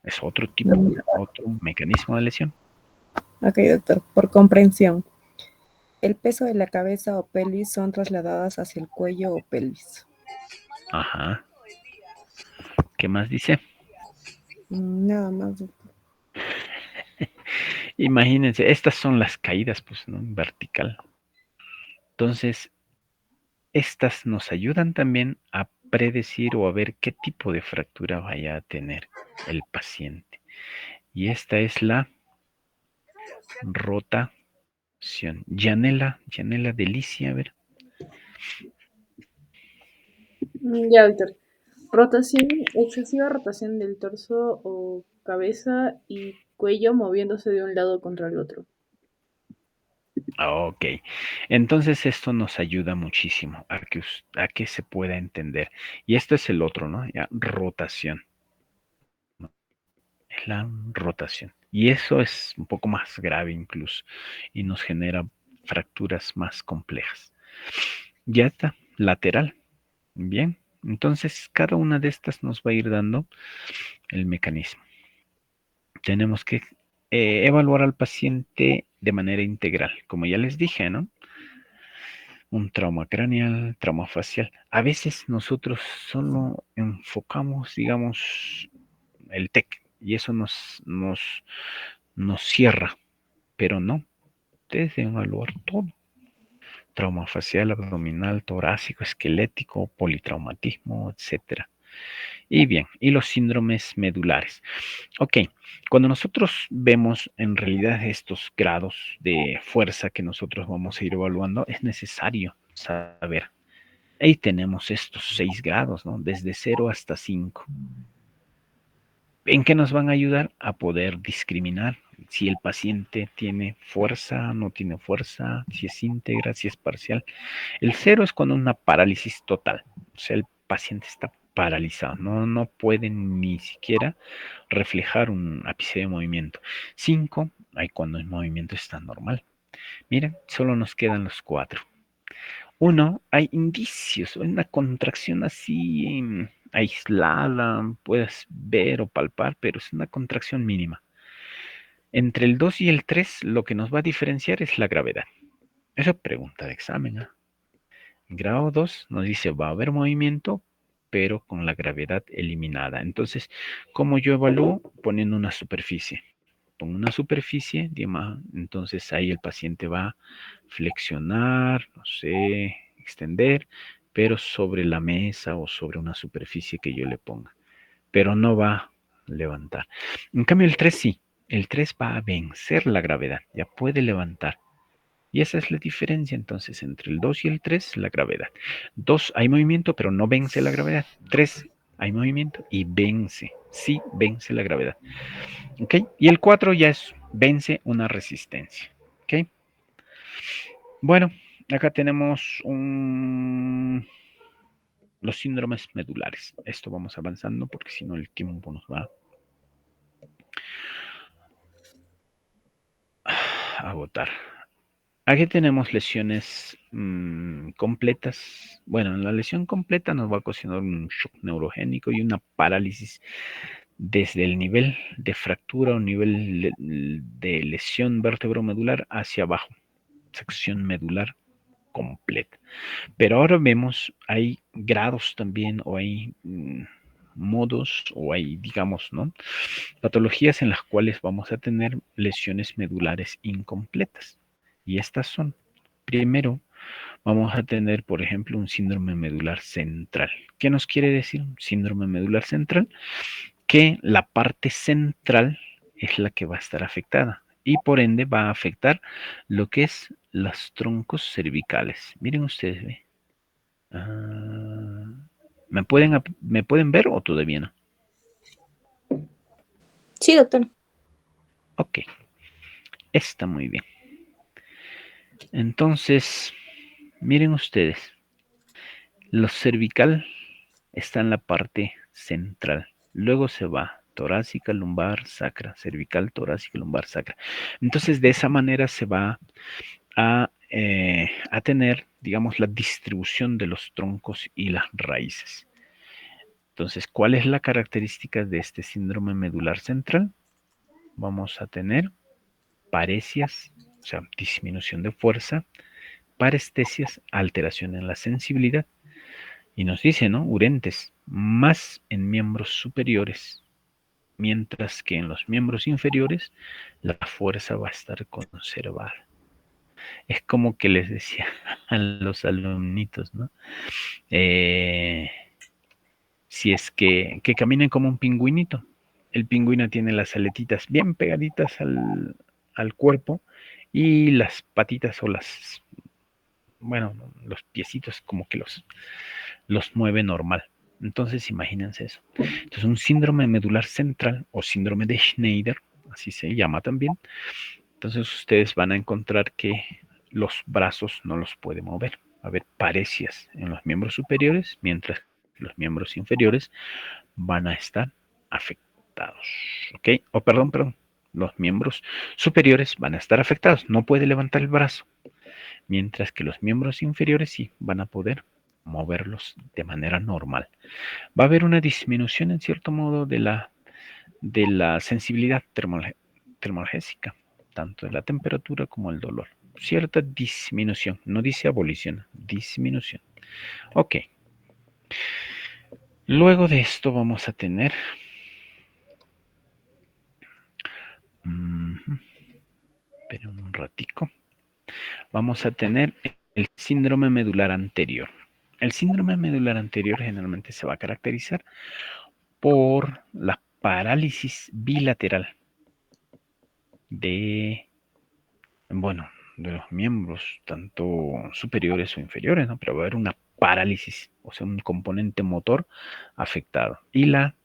Es otro tipo, otro mecanismo de lesión. Ok, doctor, por comprensión. El peso de la cabeza o pelvis son trasladadas hacia el cuello o pelvis. Ajá. ¿Qué más dice? Nada más, doctor. Imagínense, estas son las caídas, pues, ¿no? En vertical. Entonces, estas nos ayudan también a predecir o a ver qué tipo de fractura vaya a tener el paciente. Y esta es la rotación. Yanela Delicia, a ver. Ya, doctor. Rotación, excesiva rotación del torso o cabeza y cuello moviéndose de un lado contra el otro. Ok, entonces esto nos ayuda muchísimo a que se pueda entender. Y esto es el otro, ¿no? Ya, rotación. Es la rotación. Y eso es un poco más grave incluso y nos genera fracturas más complejas. Ya está, lateral. Bien, entonces cada una de estas nos va a ir dando el mecanismo. Tenemos que evaluar al paciente de manera integral, como ya les dije, ¿no? Un trauma craneal, trauma facial. A veces nosotros solo enfocamos, digamos, el TEC y eso nos cierra, pero no, ustedes deben evaluar todo. Trauma facial, abdominal, torácico, esquelético, politraumatismo, etcétera. Y bien, y los síndromes medulares. Ok, cuando nosotros vemos en realidad estos grados de fuerza que nosotros vamos a ir evaluando, es necesario saber. Ahí tenemos estos 6 grados, ¿no? Desde 0 hasta 5. ¿En qué nos van a ayudar? A poder discriminar si el paciente tiene fuerza, no tiene fuerza, si es íntegra, si es parcial. El 0 es cuando una parálisis total, o sea, el paciente está paralizado, no puede ni siquiera reflejar un ápice de movimiento. 5, ahí cuando el movimiento está normal. Miren, solo nos quedan los 4. 1, hay indicios, una contracción así aislada, puedes ver o palpar, pero es una contracción mínima. Entre el 2 y el 3, lo que nos va a diferenciar es la gravedad. Esa pregunta de examen. Grado 2 nos dice va a haber movimiento, pero con la gravedad eliminada. Entonces, ¿cómo yo evalúo? Poniendo una superficie. Pongo una superficie, entonces ahí el paciente va a flexionar, no sé, extender, pero sobre la mesa o sobre una superficie que yo le ponga. Pero no va a levantar. En cambio, el 3 sí. El 3 va a vencer la gravedad, ya puede levantar. Y esa es la diferencia entonces entre el 2 y el 3, la gravedad. 2 hay movimiento, pero no vence la gravedad. 3 hay movimiento y vence, sí vence la gravedad. ¿Ok? Y el 4 ya es vence una resistencia. ¿Ok? Bueno, acá tenemos los síndromes medulares. Esto vamos avanzando porque si no el tiempo nos va a agotar. Aquí tenemos lesiones completas. Bueno, en la lesión completa nos va a ocasionar un shock neurogénico y una parálisis desde el nivel de fractura o nivel de lesión vertebromedular hacia abajo. Sección medular completa. Pero ahora vemos, hay grados también o hay modos o hay, digamos, ¿no? Patologías en las cuales vamos a tener lesiones medulares incompletas. Y estas son, primero, vamos a tener, por ejemplo, un síndrome medular central. ¿Qué nos quiere decir un síndrome medular central? Que la parte central es la que va a estar afectada y por ende va a afectar lo que es los troncos cervicales. Miren ustedes, ¿ve? ¿Me pueden ver o todavía no? Sí, doctor. Ok, está muy bien. Entonces, miren ustedes, lo cervical está en la parte central. Luego se va torácica, lumbar, sacra, cervical, torácica, lumbar, sacra. Entonces, de esa manera se va a a tener, digamos, la distribución de los troncos y las raíces. Entonces, ¿cuál es la característica de este síndrome medular central? Vamos a tener paresias, o sea, disminución de fuerza, parestesias, alteración en la sensibilidad. Y nos dice, ¿no? Urentes, más en miembros superiores, mientras que en los miembros inferiores la fuerza va a estar conservada. Es como que les decía a los alumnitos, ¿no? Si es que caminen como un pingüinito. El pingüino tiene las aletitas bien pegaditas al cuerpo y las patitas o bueno, los piecitos como que los mueve normal. Entonces, imagínense eso. Entonces, un síndrome medular central o síndrome de Schneider, así se llama también. Entonces, ustedes van a encontrar que los brazos no los puede mover. Va a haber paresias en los miembros superiores, mientras los miembros inferiores van a estar afectados. ¿Ok? O perdón. Los miembros superiores van a estar afectados. No puede levantar el brazo. Mientras que los miembros inferiores sí van a poder moverlos de manera normal. Va a haber una disminución en cierto modo de la sensibilidad termolgésica, tanto de la temperatura como el dolor. Cierta disminución, no dice abolición, disminución. Ok. Luego de esto vamos a tener... esperen un ratico. Vamos a tener el síndrome medular anterior. El síndrome medular anterior generalmente se va a caracterizar por la parálisis bilateral de los miembros, tanto superiores o inferiores, ¿no? Pero va a haber una parálisis, o sea, un componente motor afectado. Y la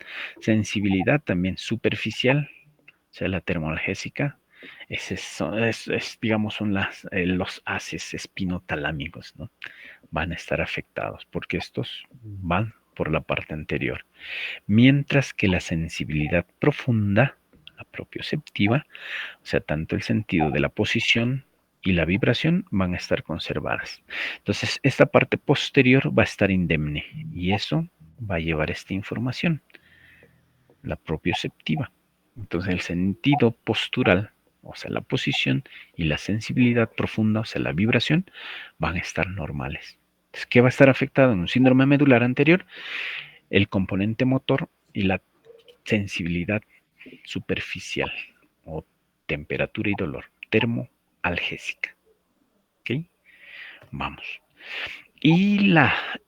sensibilidad también superficial, o sea, la termoalgésica, digamos, son los haces espinotalámicos, ¿no? Van a estar afectados, porque estos van por la parte anterior. Mientras que la sensibilidad profunda, la propioceptiva, o sea, tanto el sentido de la posición y la vibración van a estar conservadas. Entonces, esta parte posterior va a estar indemne y eso va a llevar esta información, la propioceptiva. Entonces, el sentido postural, o sea, la posición y la sensibilidad profunda, o sea, la vibración, van a estar normales. Entonces, ¿qué va a estar afectado en un síndrome medular anterior? El componente motor y la sensibilidad superficial o temperatura y dolor, termoalgésica. ¿Ok? Vamos. Y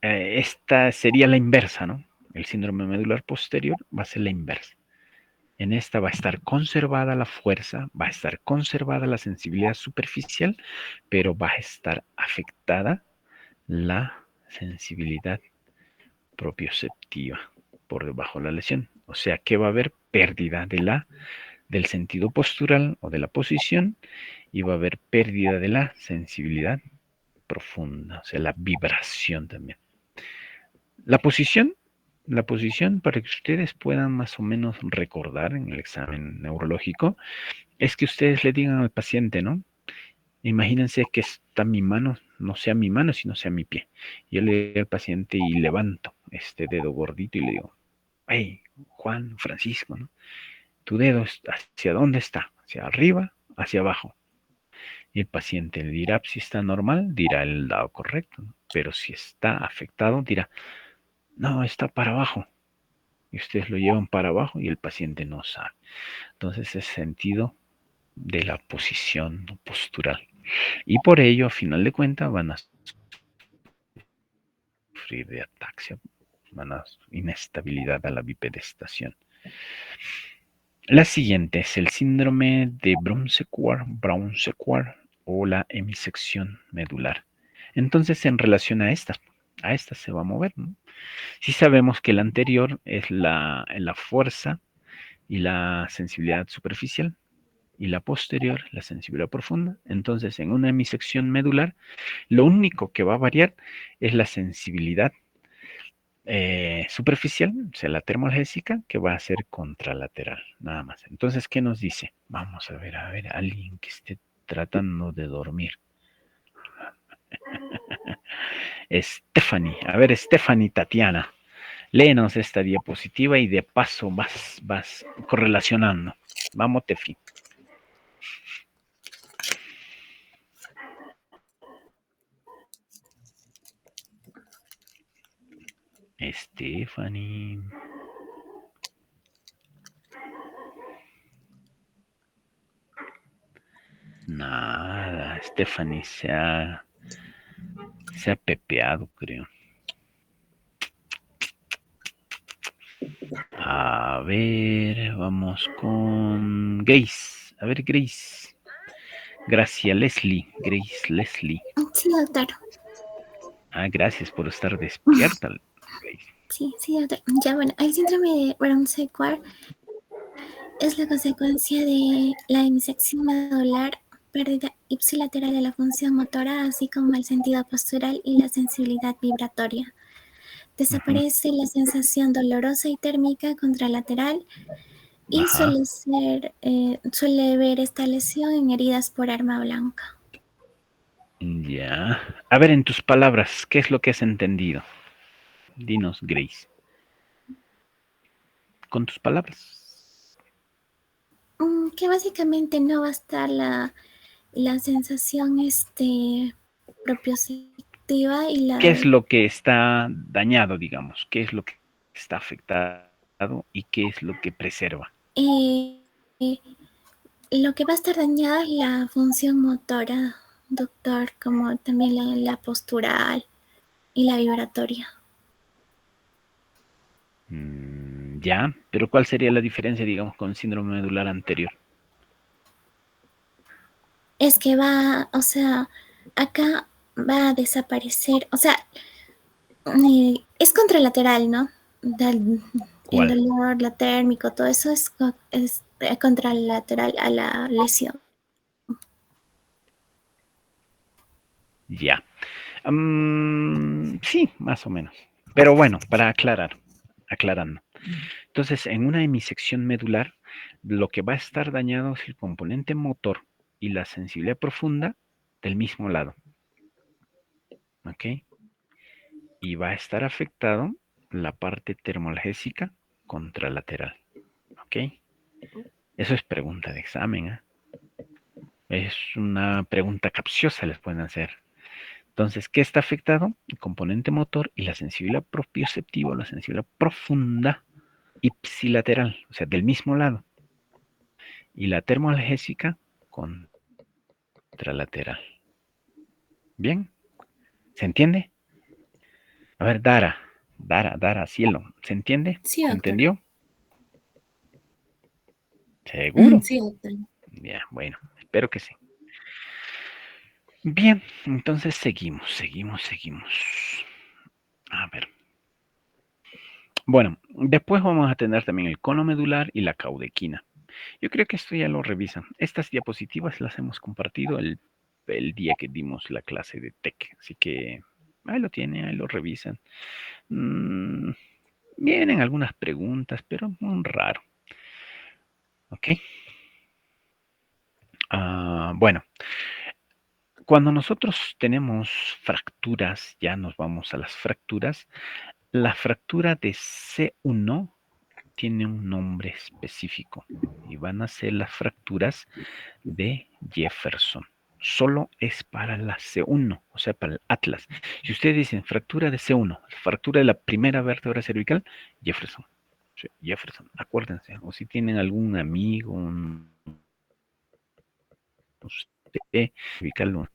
esta sería la inversa, ¿no? El síndrome medular posterior va a ser la inversa. En esta va a estar conservada la fuerza, va a estar conservada la sensibilidad superficial, pero va a estar afectada la sensibilidad propioceptiva por debajo de la lesión. O sea que va a haber pérdida del sentido postural o de la posición y va a haber pérdida de la sensibilidad profunda, o sea, la vibración también. La posición, para que ustedes puedan más o menos recordar en el examen neurológico, es que ustedes le digan al paciente, ¿no? Imagínense que está mi mano, no sea mi mano, sino sea mi pie. Yo le digo al paciente y levanto este dedo gordito y le digo, hey, Juan, Francisco, ¿no? Tu dedo, ¿hacia dónde está? ¿Hacia arriba? ¿Hacia abajo? Y el paciente le dirá, si está normal, dirá el lado correcto, ¿no? Pero si está afectado, dirá, no, está para abajo. Y ustedes lo llevan para abajo y el paciente no sabe. Entonces es sentido de la posición postural. Y por ello, a final de cuentas, van a sufrir de ataxia, van a inestabilidad a la bipedestación. La siguiente es el síndrome de Brown-Sequard o la hemisección medular. Entonces, en relación a esta se va a mover, ¿no? Sí sabemos que la anterior es la fuerza y la sensibilidad superficial y la posterior la sensibilidad profunda. Entonces, en una hemisección medular, lo único que va a variar es la sensibilidad superficial, o sea, la termoalgésica, que va a ser contralateral, nada más. Entonces, ¿qué nos dice? Vamos a ver, alguien que esté tratando de dormir. Stephanie. A ver, Stephanie Tatiana. Léenos esta diapositiva y de paso vas correlacionando. Vamos, Tefi. Stephanie. Nada, Stephanie se ha pepeado, creo. A ver, vamos con Grace. A ver, Grace. Gracias, Leslie. Grace, Leslie. Sí, doctor. Ah, gracias por estar despierta, Grace. Sí, doctor. Ya, bueno, el síndrome de Brown-Sequard es la consecuencia de la hemisección medular, pérdida ipsilateral de la función motora, así como el sentido postural y la sensibilidad vibratoria. Desaparece la sensación dolorosa y térmica contralateral y Ajá. suele ver esta lesión en heridas por arma blanca. Ya. A ver, en tus palabras, ¿qué es lo que has entendido? Dinos, Grace. Con tus palabras. Que básicamente no va a estar la sensación propioceptiva y ¿Qué es la... lo que está dañado, digamos? ¿Qué es lo que está afectado y qué es lo que preserva? eh, lo que va a estar dañada es la función motora, doctor, como también la postural y la vibratoria. Ya, pero ¿cuál sería la diferencia, digamos, con síndrome medular anterior? Es que va, o sea, acá va a desaparecer, o sea, es contralateral, ¿no? El ¿Cuál? dolor, la térmico, todo eso es contralateral a la lesión. Ya. Sí, más o menos. Pero bueno, para aclarando. Entonces, en una hemisección medular, lo que va a estar dañado es el componente motor y la sensibilidad profunda del mismo lado. ¿Ok? Y va a estar afectado la parte termoalgésica contralateral. ¿Ok? Eso es pregunta de examen. ¿Eh? Es una pregunta capciosa, les pueden hacer. Entonces, ¿qué está afectado? El componente motor y la sensibilidad propioceptiva, la sensibilidad profunda ipsilateral, o sea, del mismo lado. Y la termoalgésica contralateral. ¿Bien? ¿Se entiende? A ver, Dara, cielo. ¿Se entiende? Sí, ¿Se doctor. entendió? ¿Seguro? Sí, doctor. Ya, bueno, espero que sí. Bien, entonces seguimos. A ver. Bueno, después vamos a tener también el cono medular y la caudequina. Yo creo que esto ya lo revisan. Estas diapositivas las hemos compartido el día que dimos la clase de TEC. Así que ahí lo tienen, ahí lo revisan. Vienen algunas preguntas, pero muy raro. ¿Ok? Bueno, cuando nosotros tenemos fracturas, ya nos vamos a las fracturas. La fractura de C1 tiene un nombre específico y van a ser las fracturas de Jefferson. Solo es para la C1, o sea, para el Atlas. Si ustedes dicen fractura de C1, fractura de la primera vértebra cervical, Jefferson. Sí, Jefferson, acuérdense. O si tienen algún amigo, no sé, cervical, no.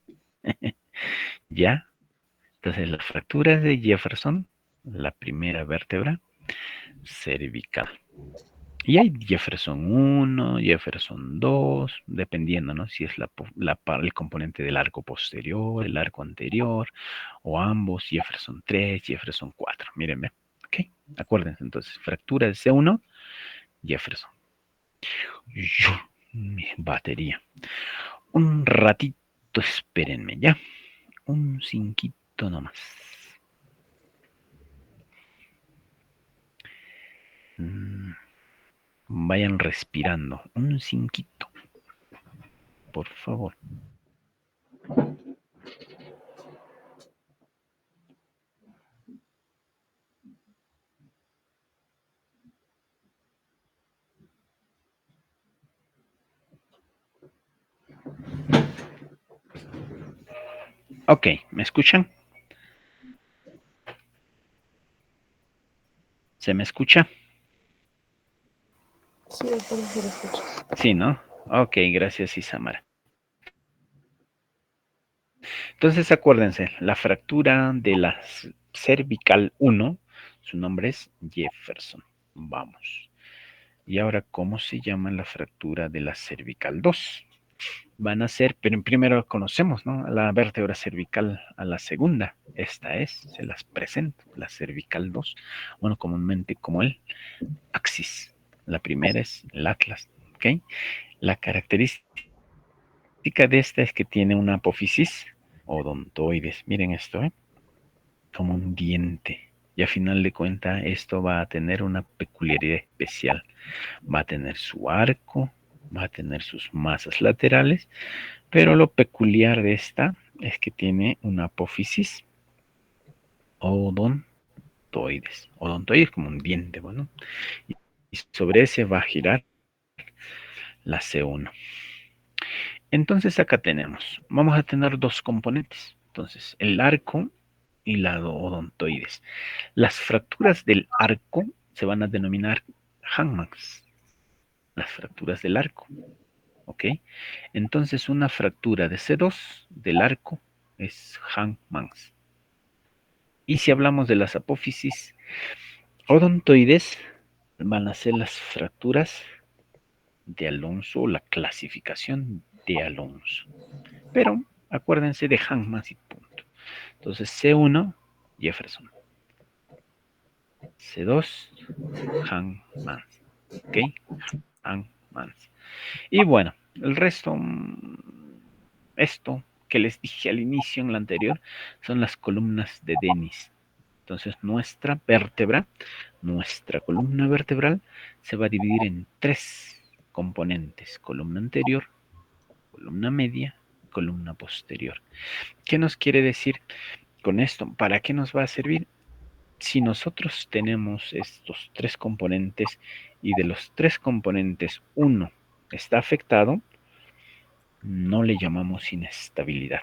¿Ya? Entonces, las fracturas de Jefferson, la primera vértebra cervical. Y hay Jefferson 1, Jefferson 2, dependiendo, ¿no? Si es el componente del arco posterior, el arco anterior, o ambos, Jefferson 3, Jefferson 4. Mírenme. ¿Ok? Acuérdense, entonces, fractura de C1, Jefferson. Mi batería. Un ratito, espérenme, ¿ya? Un cinquito nomás. Vayan respirando. Un cinquito. Por favor. Ok, ¿me escuchan? ¿Se me escucha? Sí, doctor, se lo escucho. Sí, ¿no? Ok, gracias, Isamara. Entonces, acuérdense, la fractura de la cervical 1, su nombre es Jefferson. Vamos. Y ahora, ¿cómo se llama la fractura de la cervical 2? Van a ser, pero primero conocemos, ¿no? A la vértebra cervical, a la segunda. Esta es, se las presento, la cervical 2. Bueno, comúnmente como el axis. La primera es el atlas, ¿ok? La característica de esta es que tiene una apófisis odontoides. Miren esto, ¿eh? Como un diente. Y a final de cuentas, esto va a tener una peculiaridad especial. Va a tener su arco, va a tener sus masas laterales, pero lo peculiar de esta es que tiene una apófisis odontoides. Odontoides como un diente, bueno. Y sobre ese va a girar la C1. Entonces acá tenemos, vamos a tener dos componentes. Entonces, el arco y la odontoides. Las fracturas del arco se van a denominar Hangmans. Las fracturas del arco. ¿Ok? Entonces, una fractura de C2 del arco es Hangmans. Y si hablamos de las apófisis odontoides, van a ser las fracturas de Alonso, la clasificación de Alonso. Pero acuérdense de Hangmans y punto. Entonces, C1, Jefferson. C2, Hangmans. ¿Ok? Hangmans. Y bueno, el resto, esto que les dije al inicio en la anterior, son las columnas de Dennis. Entonces, nuestra vértebra, nuestra columna vertebral, se va a dividir en tres componentes: columna anterior, columna media, columna posterior. ¿Qué nos quiere decir con esto? ¿Para qué nos va a servir? Si nosotros tenemos estos tres componentes y de los tres componentes uno está afectado, no le llamamos inestabilidad.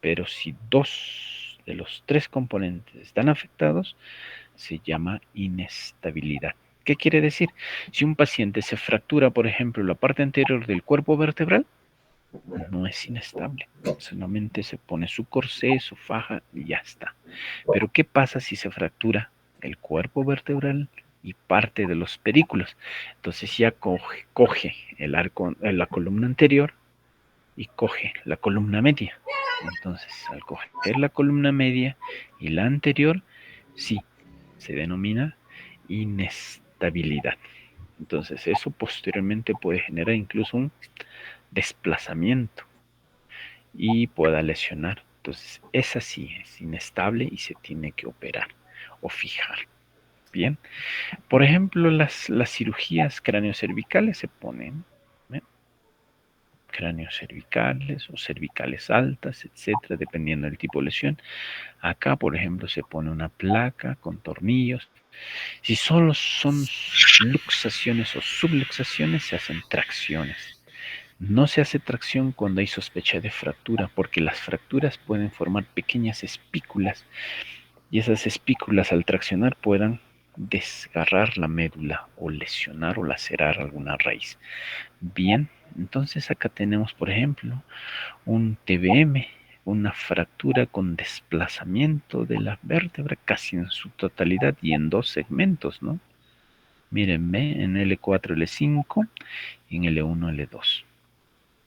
Pero si dos de los tres componentes están afectados, se llama inestabilidad. ¿Qué quiere decir? Si un paciente se fractura, por ejemplo, la parte anterior del cuerpo vertebral, no es inestable. Solamente se pone su corsé, su faja y ya está. Pero ¿qué pasa si se fractura el cuerpo vertebral y parte de los pedículos? Entonces ya coge el arco, la columna anterior y coge la columna media. Entonces, al coger la columna media y la anterior, sí, se denomina inestabilidad. Entonces, eso posteriormente puede generar incluso un desplazamiento y pueda lesionar. Entonces, esa sí es inestable y se tiene que operar o fijar. Bien, por ejemplo, las cirugías craneocervicales se ponen cráneos cervicales o cervicales altas, etcétera, dependiendo del tipo de lesión. Acá, por ejemplo, se pone una placa con tornillos. Si solo son luxaciones o subluxaciones, se hacen tracciones. No se hace tracción cuando hay sospecha de fractura, porque las fracturas pueden formar pequeñas espículas y esas espículas al traccionar puedan desgarrar la médula o lesionar o lacerar alguna raíz. Bien, entonces acá tenemos, por ejemplo, un TBM, una fractura con desplazamiento de la vértebra casi en su totalidad y en dos segmentos, ¿no? Mírenme, en L4, L5 y en L1, L2.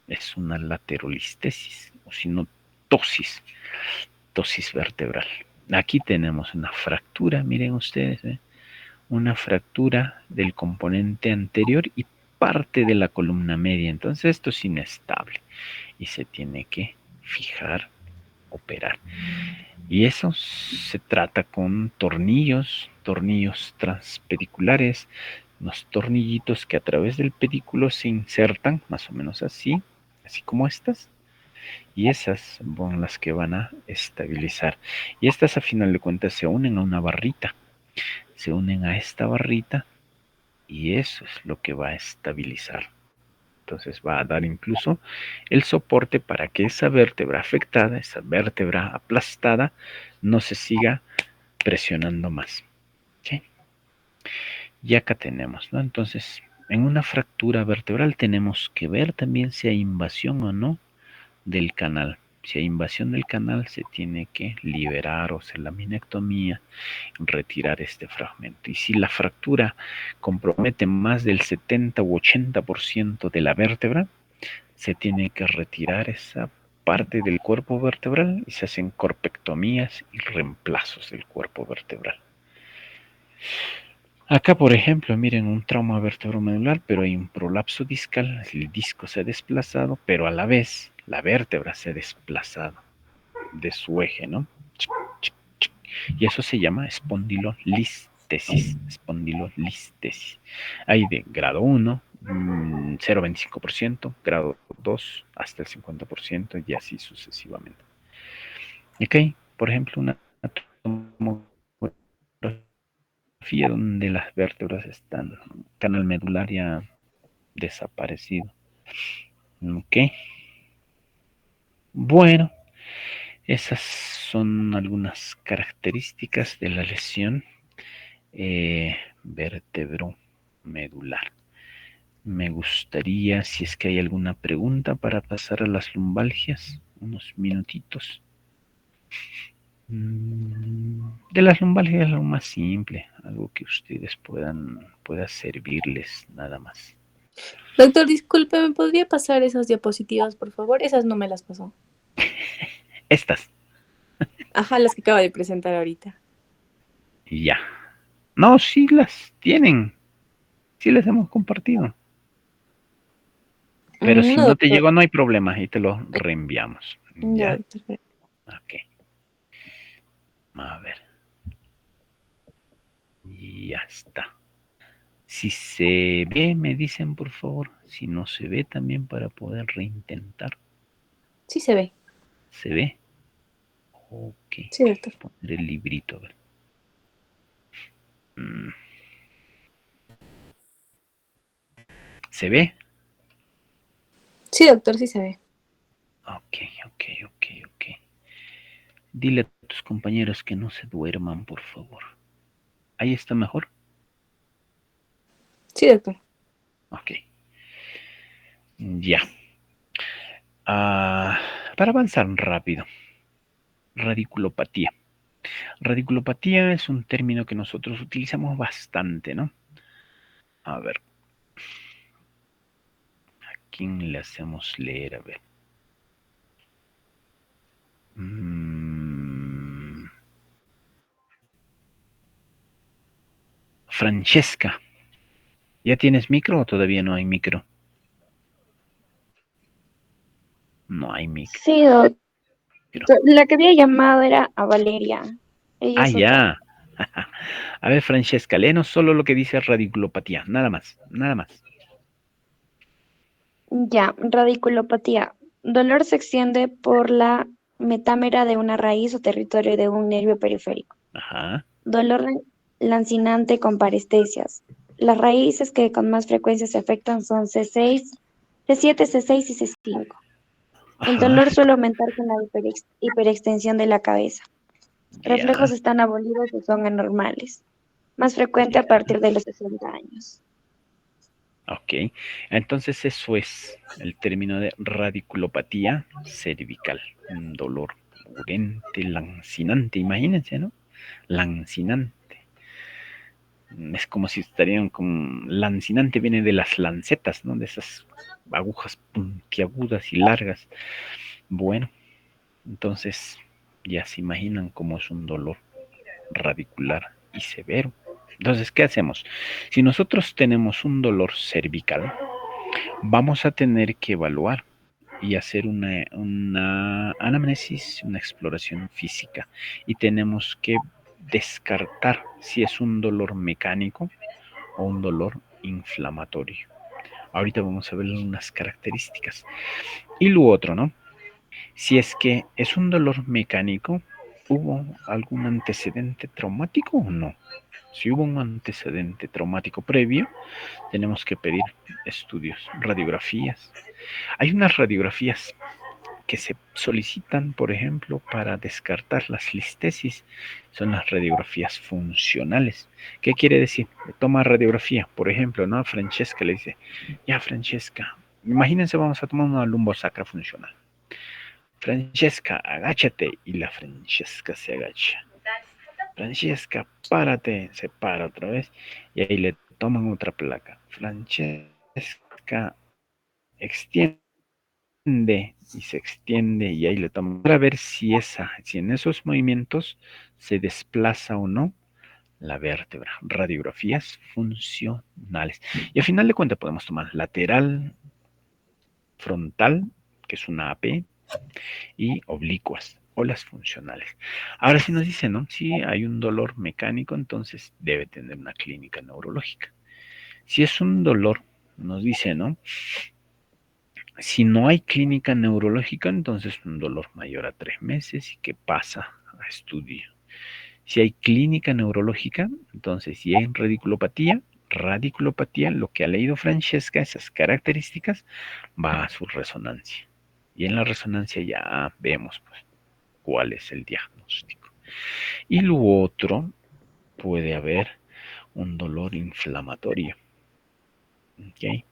Es una laterolistesis, o si no, tosis vertebral. Aquí tenemos una fractura, miren ustedes, una fractura del componente anterior y parte de la columna media. Entonces esto es inestable y se tiene que fijar, operar. Y eso se trata con tornillos transpediculares, unos tornillitos que a través del pedículo se insertan, más o menos así como estas, y esas son las que van a estabilizar. Y estas a final de cuentas se unen a una barrita, se unen a esta barrita y eso es lo que va a estabilizar Entonces va a dar incluso el soporte para que esa vértebra afectada, esa vértebra aplastada, no se siga presionando más. ¿Sí? Y acá tenemos, ¿no? Entonces, en una fractura vertebral tenemos que ver también si hay invasión o no del canal. Si hay invasión del canal, se tiene que liberar o hacer la minectomía, retirar este fragmento. Y si la fractura compromete más del 70 u 80% de la vértebra, se tiene que retirar esa parte del cuerpo vertebral y se hacen corpectomías y reemplazos del cuerpo vertebral. Acá, por ejemplo, miren un trauma vertebromedular, pero hay un prolapso discal, el disco se ha desplazado, pero a la vez la vértebra se ha desplazado de su eje, ¿no? Y eso se llama espondilolistesis. Espondilolistesis. Hay de grado 1, 0,25%, grado 2, hasta el 50% y así sucesivamente. Ok, por ejemplo, una tomografía donde las vértebras están, canal medular ya desaparecido. Ok. Bueno, esas son algunas características de la lesión vertebromedular. Me gustaría, si es que hay alguna pregunta, para pasar a las lumbalgias, unos minutitos. De las lumbalgias lo más simple, algo que ustedes pueda servirles nada más. Doctor, disculpe, ¿me podría pasar esas diapositivas, por favor? Esas no me las pasó. Estas. Ajá, las que acaba de presentar ahorita. Ya. No, sí las tienen. Sí las hemos compartido. Pero si No, no te doctor. llegó, no hay problema. Ahí te lo reenviamos. Ya, ¿Ya? doctor. Ok. A ver. Ya está. Si se ve, me dicen por favor. Si no se ve, también para poder reintentar. Sí se ve. ¿Se ve? Ok. Sí, doctor. Poner el librito. A ver. ¿Se ve? Sí, doctor, sí se ve. Ok. Dile a tus compañeros que no se duerman, por favor. ¿Ahí está mejor? Sí, doctor. Ok. Ya. Para avanzar rápido. Radiculopatía. Radiculopatía es un término que nosotros utilizamos bastante, ¿no? A ver. ¿A quién le hacemos leer? A ver. Francesca. ¿Ya tienes micro o todavía no hay micro? No hay micro. Sí, la que había llamado era a Valeria. Ella es otra. Ya. A ver, Francesca, léenos solo lo que dice radiculopatía. Nada más. Ya, radiculopatía. Dolor se extiende por la metámera de una raíz o territorio de un nervio periférico. Ajá. Dolor lancinante con parestesias. Las raíces que con más frecuencia se afectan son C6, C7, C6 y C5. El Ajá. dolor suele aumentar con la hiperextensión de la cabeza. Ya. Reflejos están abolidos o son anormales. Más frecuente a partir de los 60 años. Ok. Entonces eso es el término de radiculopatía cervical. Un dolor urente, lancinante. Imagínense, ¿no? Lancinante. Es como si estarían con... Lancinante viene de las lancetas, ¿no? De esas agujas puntiagudas y largas. Bueno, entonces ya se imaginan cómo es un dolor radicular y severo. Entonces, ¿qué hacemos? Si nosotros tenemos un dolor cervical, vamos a tener que evaluar y hacer una anamnesis, una exploración física. Y tenemos que descartar si es un dolor mecánico o un dolor inflamatorio. Ahorita vamos a ver unas características. Y lo otro, ¿no? Si es que es un dolor mecánico, ¿Hubo algún antecedente traumático o no? Si hubo un antecedente traumático previo, tenemos que pedir estudios, radiografías. Hay unas radiografías que se solicitan, por ejemplo, para descartar las listesis, son las radiografías funcionales. ¿Qué quiere decir? Toma radiografía, por ejemplo, ¿no? A Francesca le dice, ya Francesca, imagínense, vamos a tomar una lumbosacra funcional. Francesca, agáchate, y la Francesca se agacha. Francesca, párate, se para otra vez, y ahí le toman otra placa. Francesca, extiende, y se extiende, y ahí le toman para ver si en esos movimientos se desplaza o no la vértebra. Radiografías funcionales. Y al final de cuentas podemos tomar lateral, frontal, que es una AP, y oblicuas o las funcionales. Ahora sí nos dice, ¿no? Si hay un dolor mecánico, entonces debe tener una clínica neurológica. Si es un dolor, nos dice, ¿no? Si no hay clínica neurológica, entonces un dolor mayor a 3 meses y que pasa a estudio. Si hay clínica neurológica, entonces si hay radiculopatía, lo que ha leído Francesca, esas características, va a su resonancia. Y en la resonancia ya vemos pues, cuál es el diagnóstico. Y lo otro, puede haber un dolor inflamatorio. ¿Ok?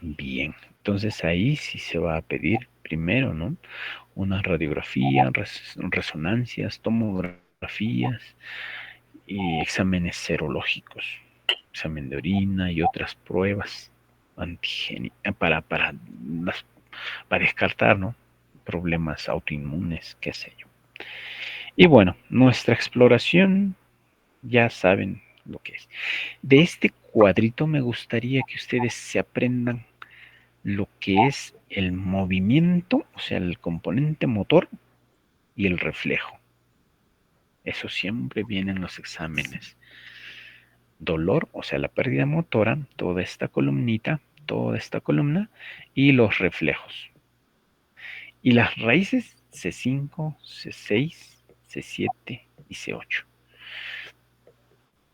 Bien, entonces ahí sí se va a pedir primero, ¿no? Una radiografía, resonancias, tomografías y exámenes serológicos, examen de orina y otras pruebas antigénicas para descartar, ¿no? Problemas autoinmunes, qué sé yo. Y bueno, nuestra exploración, ya saben lo que es. De este cuadrito me gustaría que ustedes se aprendan lo que es el movimiento, o sea, el componente motor y el reflejo. Eso siempre viene en los exámenes. Dolor, o sea, la pérdida motora, toda esta columnita, toda esta columna, y los reflejos. Y las raíces C5, C6, C7 y C8.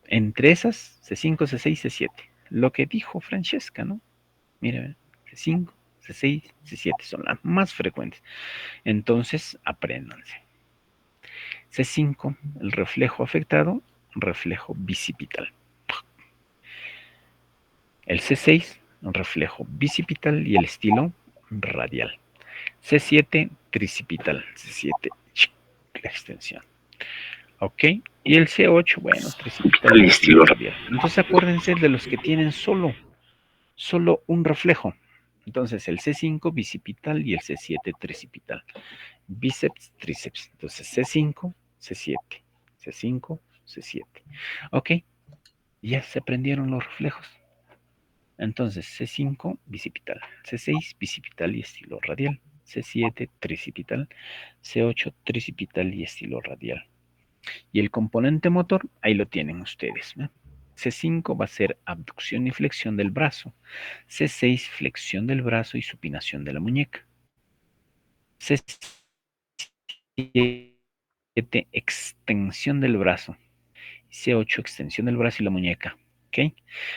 Entre esas, C5, C6, C7. Lo que dijo Francesca, ¿no? Mira, C5, C6, C7 son las más frecuentes. Entonces, apréndanse. C5, el reflejo afectado, reflejo bicipital. El C6, reflejo bicipital y el estilo radial. C7, tricipital. C7, la extensión. ¿Ok? Y el C8, bueno, tricipital y estilo radial. Entonces acuérdense de los que tienen solo un reflejo. Entonces el C5 bicipital y el C7 tricipital. Bíceps, tríceps. Entonces C5, C7, C5, C7. Ok, ya se aprendieron los reflejos. Entonces C5 bicipital, C6 bicipital y estilo radial, C7 tricipital, C8 tricipital y estilo radial. Y el componente motor, ahí lo tienen ustedes. ¿Ve? C5 va a ser abducción y flexión del brazo. C6 flexión del brazo y supinación de la muñeca. C7 extensión del brazo. C8 extensión del brazo y la muñeca. ¿Ok?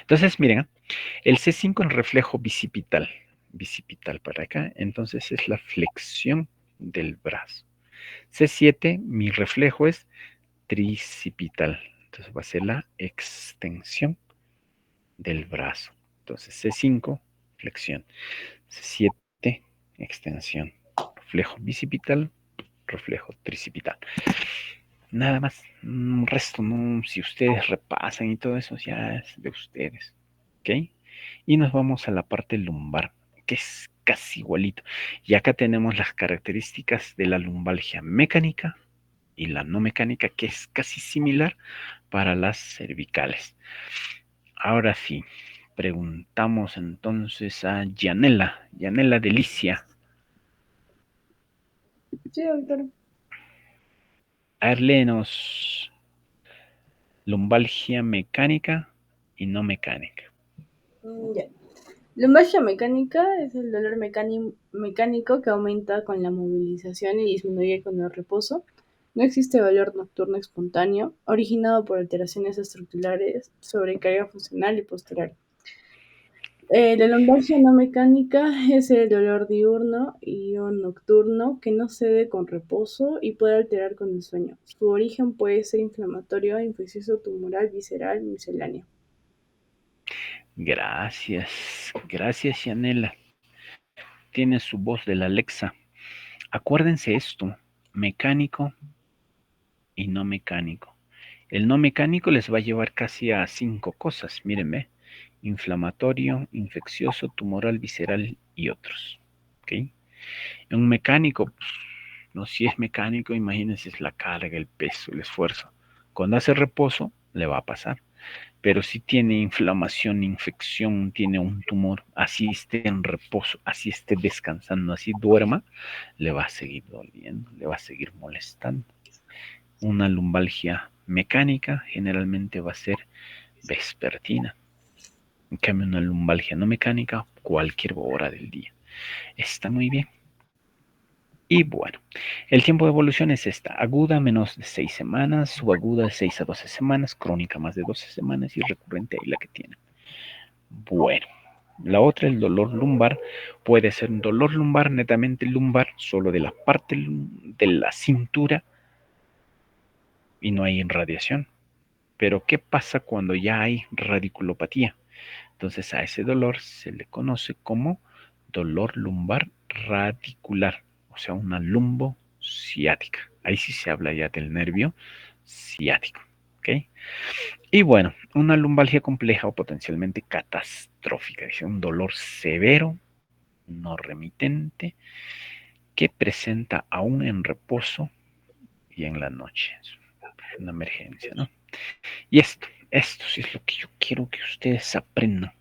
Entonces, miren, el C5 es reflejo bicipital. Bicipital para acá. Entonces es la flexión del brazo. C7, mi reflejo es tricipital. Entonces va a ser la extensión del brazo. Entonces C5, flexión. C7, extensión. Reflejo bicipital, reflejo tricipital. Nada más. Un resto, no, si ustedes repasan y todo eso, ya es de ustedes. ¿Ok? Y nos vamos a la parte lumbar, que es casi igualito. Y acá tenemos las características de la lumbalgia mecánica y la no mecánica, que es casi similar para las cervicales. Ahora sí, preguntamos entonces a Yanela Delicia. Sí, doctor. Arlenos, lumbalgia mecánica y no mecánica. Ya. Lumbalgia mecánica es el dolor mecánico que aumenta con la movilización y disminuye con el reposo. No existe valor nocturno espontáneo originado por alteraciones estructurales, sobrecarga funcional y postural. La lumbalgia no mecánica es el dolor diurno y o nocturno que no cede con reposo y puede alterar con el sueño. Su origen puede ser inflamatorio, infeccioso, tumoral, visceral, misceláneo. Gracias. Gracias, Yanela. Tiene su voz de la Alexa. Acuérdense esto, mecánico y no mecánico. El no mecánico les va a llevar casi a 5 cosas, mírenme. Inflamatorio, infeccioso, tumoral, visceral y otros. ¿Ok? Un mecánico, pues, no, si es mecánico, imagínense es la carga, el peso, el esfuerzo. Cuando hace reposo, le va a pasar. Pero si tiene inflamación, infección, tiene un tumor, así esté en reposo, así esté descansando, así duerma, le va a seguir doliendo, le va a seguir molestando. Una lumbalgia mecánica generalmente va a ser vespertina. En cambio, una lumbalgia no mecánica, cualquier hora del día. Está muy bien. Y bueno, el tiempo de evolución es esta: aguda menos de 6 semanas, subaguda de 6 a 12 semanas, crónica más de 12 semanas y recurrente ahí la que tiene. Bueno, la otra, el dolor lumbar, puede ser un dolor lumbar netamente lumbar, solo de la parte de la cintura y no hay irradiación. Pero ¿qué pasa cuando ya hay radiculopatía? Entonces a ese dolor se le conoce como dolor lumbar radicular, o sea, una lumbociática. Ahí sí se habla ya del nervio ciático. ¿Ok? Y bueno, una lumbalgia compleja o potencialmente catastrófica, es un dolor severo, no remitente, que presenta aún en reposo y en la noche. Es una emergencia, ¿no? Y esto sí es lo que yo quiero que ustedes aprendan.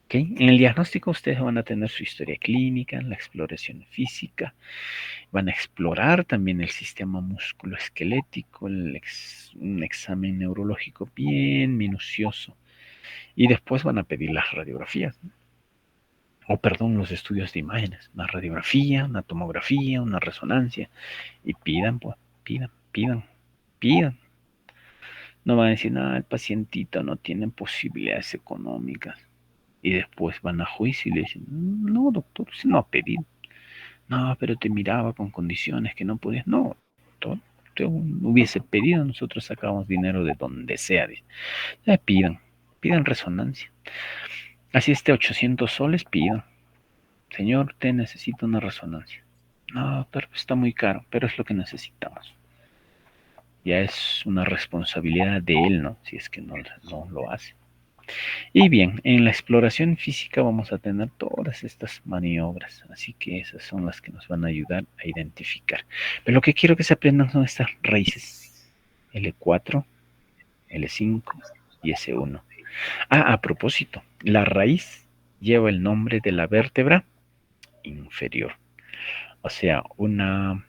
¿Okay? En el diagnóstico ustedes van a tener su historia clínica, la exploración física, van a explorar también el sistema musculoesquelético, un examen neurológico bien minucioso y después van a pedir las radiografías, o perdón, los estudios de imágenes, una radiografía, una tomografía, una resonancia y pidan, pues, pidan. No van a decir, nada, el pacientito no tiene posibilidades económicas. Y después van a juicio y le dicen, no, doctor, usted no ha pedido. No, pero te miraba con condiciones que no podías. No, doctor, usted hubiese pedido, nosotros sacamos dinero de donde sea. Pidan resonancia. Así esté 800 soles, pidan. Señor, usted necesita una resonancia. No, doctor, está muy caro, pero es lo que necesitamos. Ya es una responsabilidad de él, ¿no? Si es que no lo hace. Y bien, en la exploración física vamos a tener todas estas maniobras, así que esas son las que nos van a ayudar a identificar. Pero lo que quiero que se aprendan son estas raíces, L4, L5 y S1. A propósito, la raíz lleva el nombre de la vértebra inferior, o sea, una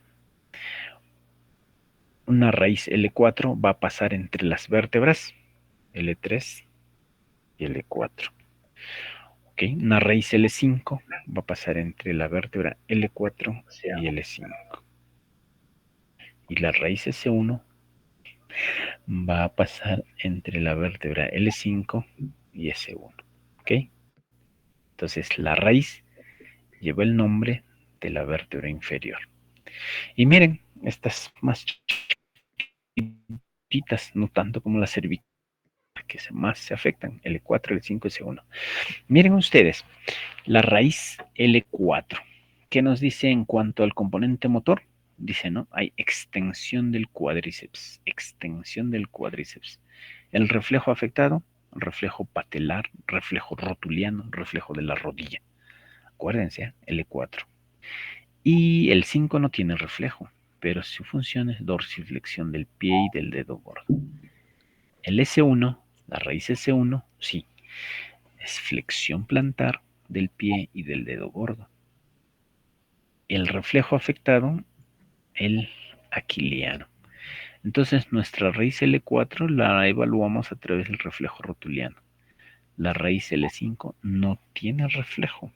raíz L4 va a pasar entre las vértebras L3 y L4. Okay. Una raíz L5 va a pasar entre la vértebra L4 y L5. Y la raíz S1 va a pasar entre la vértebra L5 y S1. ¿Ok? Entonces la raíz lleva el nombre de la vértebra inferior. Y miren, estas más chiquitas, no tanto como la cervical, que más se afectan, L4, L5 y S1. Miren ustedes, la raíz L4, ¿qué nos dice en cuanto al componente motor? Dice, ¿no? Hay extensión del cuádriceps, El reflejo afectado, reflejo patelar, reflejo rotuliano, reflejo de la rodilla. Acuérdense, L4. Y el 5 no tiene reflejo, pero su función es dorsiflexión del pie y del dedo gordo. El S1, la raíz S1, sí, es flexión plantar del pie y del dedo gordo. El reflejo afectado, el aquiliano. Entonces nuestra raíz L4 la evaluamos a través del reflejo rotuliano. La raíz L5 no tiene reflejo.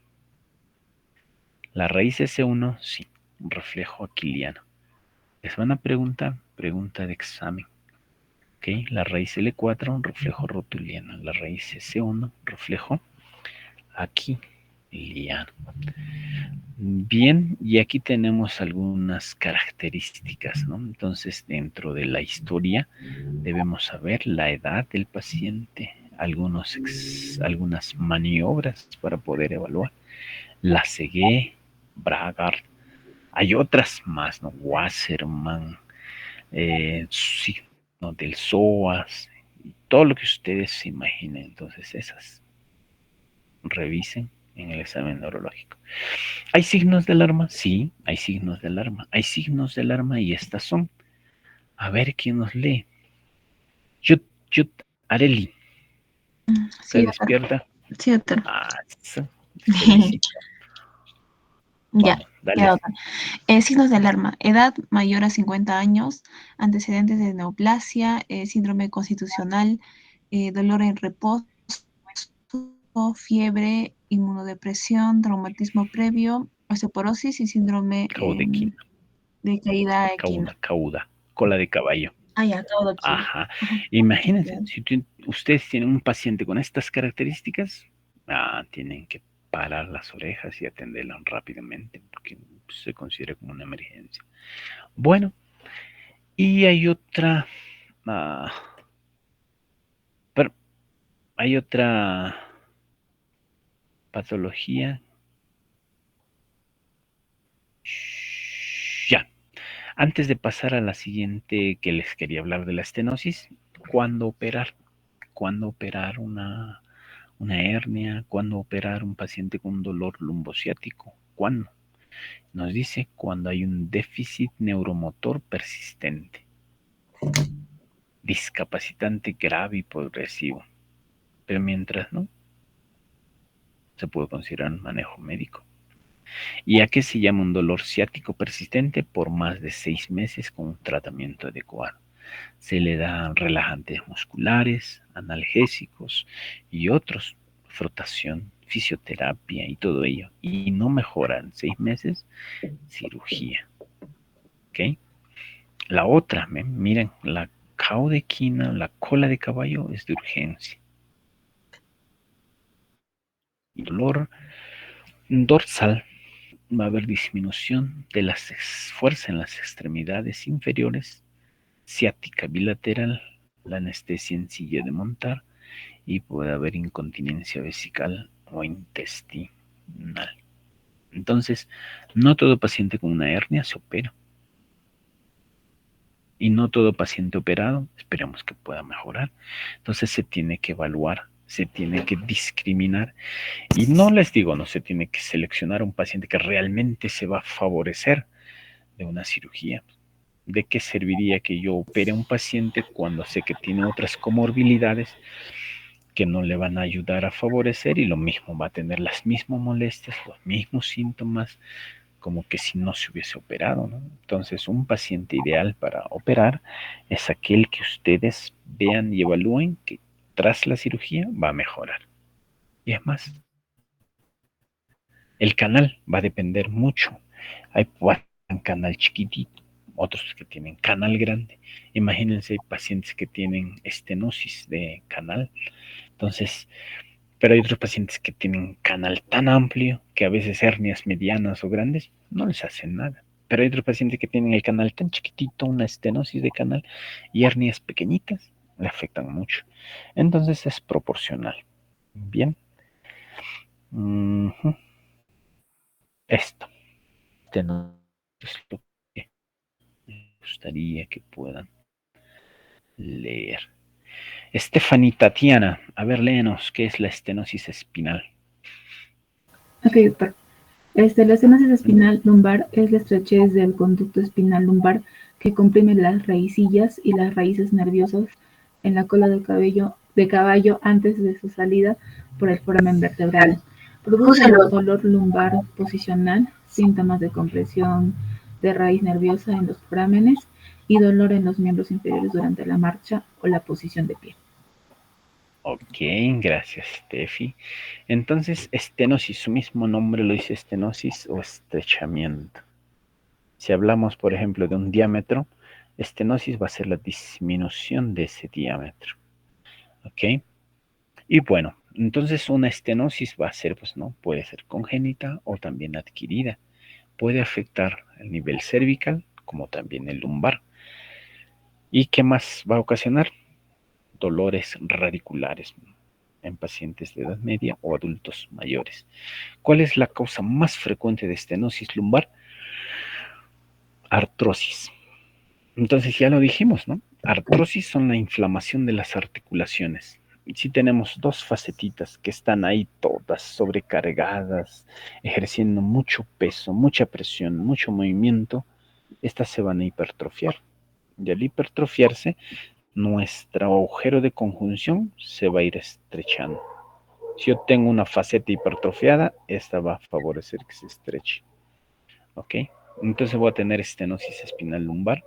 La raíz S1 sí, un reflejo aquiliano. Les van a preguntar, pregunta de examen. ¿Ok? La raíz L4, reflejo rotuliano. La raíz S1, reflejo aquí, liano. Bien, y aquí tenemos algunas características, ¿no? Entonces, dentro de la historia debemos saber la edad del paciente, algunas maniobras para poder evaluar, la Segué, Bragard, hay otras más, ¿no? Wasserman, signo del psoas, todo lo que ustedes se imaginen. Entonces, esas revisen en el examen neurológico. ¿Hay signos de alarma? Sí, hay signos de alarma. Hay signos de alarma y estas son. A ver quién nos lee. Yut Areli. ¿Está Sí, doctor. despierta? Sí, doctor. Ah, felicito. Ya, Vamos, ya, dale. doctor. Signos de alarma. Edad mayor a 50 años, antecedentes de neoplasia, síndrome constitucional, dolor en reposo, fiebre, inmunodepresión, traumatismo previo, osteoporosis y síndrome Caudequina. de caída equina. Cauda. Cola de caballo. Ah, ya, caudequina. Ajá. Ajá. Imagínense, Ya. si ustedes tienen un paciente con estas características, tienen que parar las orejas y atenderlo rápidamente porque se considera como una emergencia. Bueno, y hay otra, pero hay otra patología. Ya, antes de pasar a la siguiente que les quería hablar de la estenosis, ¿cuándo operar? ¿Cuándo operar una hernia? ¿Cuándo operar un paciente con dolor lumbociático? ¿Cuándo? Nos dice cuando hay un déficit neuromotor persistente, discapacitante grave y progresivo. Pero mientras no, se puede considerar un manejo médico. ¿Y a qué se llama un dolor ciático persistente? Por más de 6 meses con un tratamiento adecuado. Se le dan relajantes musculares, analgésicos y otros, frotación, fisioterapia y todo ello. Y no mejoran 6 meses, cirugía. ¿Ok? La otra, miren, la caudequina, la cola de caballo es de urgencia. Y dolor dorsal, va a haber disminución de la fuerza en las extremidades inferiores, ciática bilateral, la anestesia en silla de montar y puede haber incontinencia vesical o intestinal. Entonces, no todo paciente con una hernia se opera. Y no todo paciente operado, esperemos que pueda mejorar. Entonces se tiene que evaluar, se tiene que discriminar. Y no les digo, no se tiene que seleccionar un paciente que realmente se va a favorecer de una cirugía. ¿De qué serviría que yo opere a un paciente cuando sé que tiene otras comorbilidades que no le van a ayudar a favorecer y lo mismo va a tener las mismas molestias, los mismos síntomas, como que si no se hubiese operado, ¿no? Entonces, un paciente ideal para operar es aquel que ustedes vean y evalúen que tras la cirugía va a mejorar. Y es más, el canal va a depender mucho. Hay un canal chiquitito, otros que tienen canal grande. Imagínense, hay pacientes que tienen estenosis de canal. Entonces, pero hay otros pacientes que tienen canal tan amplio que a veces hernias medianas o grandes no les hacen nada. Pero hay otros pacientes que tienen el canal tan chiquitito, una estenosis de canal y hernias pequeñitas, le afectan mucho. Entonces es proporcional. Bien. Esto. Es lo que me gustaría que puedan leer. Stephanie Tatiana, a ver, léenos, ¿qué es la estenosis espinal? Ok, doctor. La estenosis espinal lumbar es la estrechez del conducto espinal lumbar que comprime las raicillas y las raíces nerviosas en la cola de caballo antes de su salida por el foramen vertebral. Produce dolor lumbar posicional, síntomas de compresión de raíz nerviosa en los forámenes y dolor en los miembros inferiores durante la marcha o la posición de pie. Ok, gracias, Steffi. Entonces, estenosis, su mismo nombre lo dice estenosis o estrechamiento. Si hablamos, por ejemplo, de un diámetro, estenosis va a ser la disminución de ese diámetro. ¿Ok? Y bueno, entonces una estenosis va a ser, pues no, puede ser congénita o también adquirida. Puede afectar el nivel cervical como también el lumbar. ¿Y qué más va a ocasionar? Dolores radiculares en pacientes de edad media o adultos mayores. ¿Cuál es la causa más frecuente de estenosis lumbar? Artrosis. Entonces ya lo dijimos, ¿no? Artrosis son la inflamación de las articulaciones. Si tenemos dos facetitas que están ahí todas sobrecargadas, ejerciendo mucho peso, mucha presión, mucho movimiento, estas se van a hipertrofiar. Y al hipertrofiarse, nuestro agujero de conjunción se va a ir estrechando. Si yo tengo una faceta hipertrofiada, esta va a favorecer que se estreche. ¿Ok? Entonces voy a tener estenosis espinal lumbar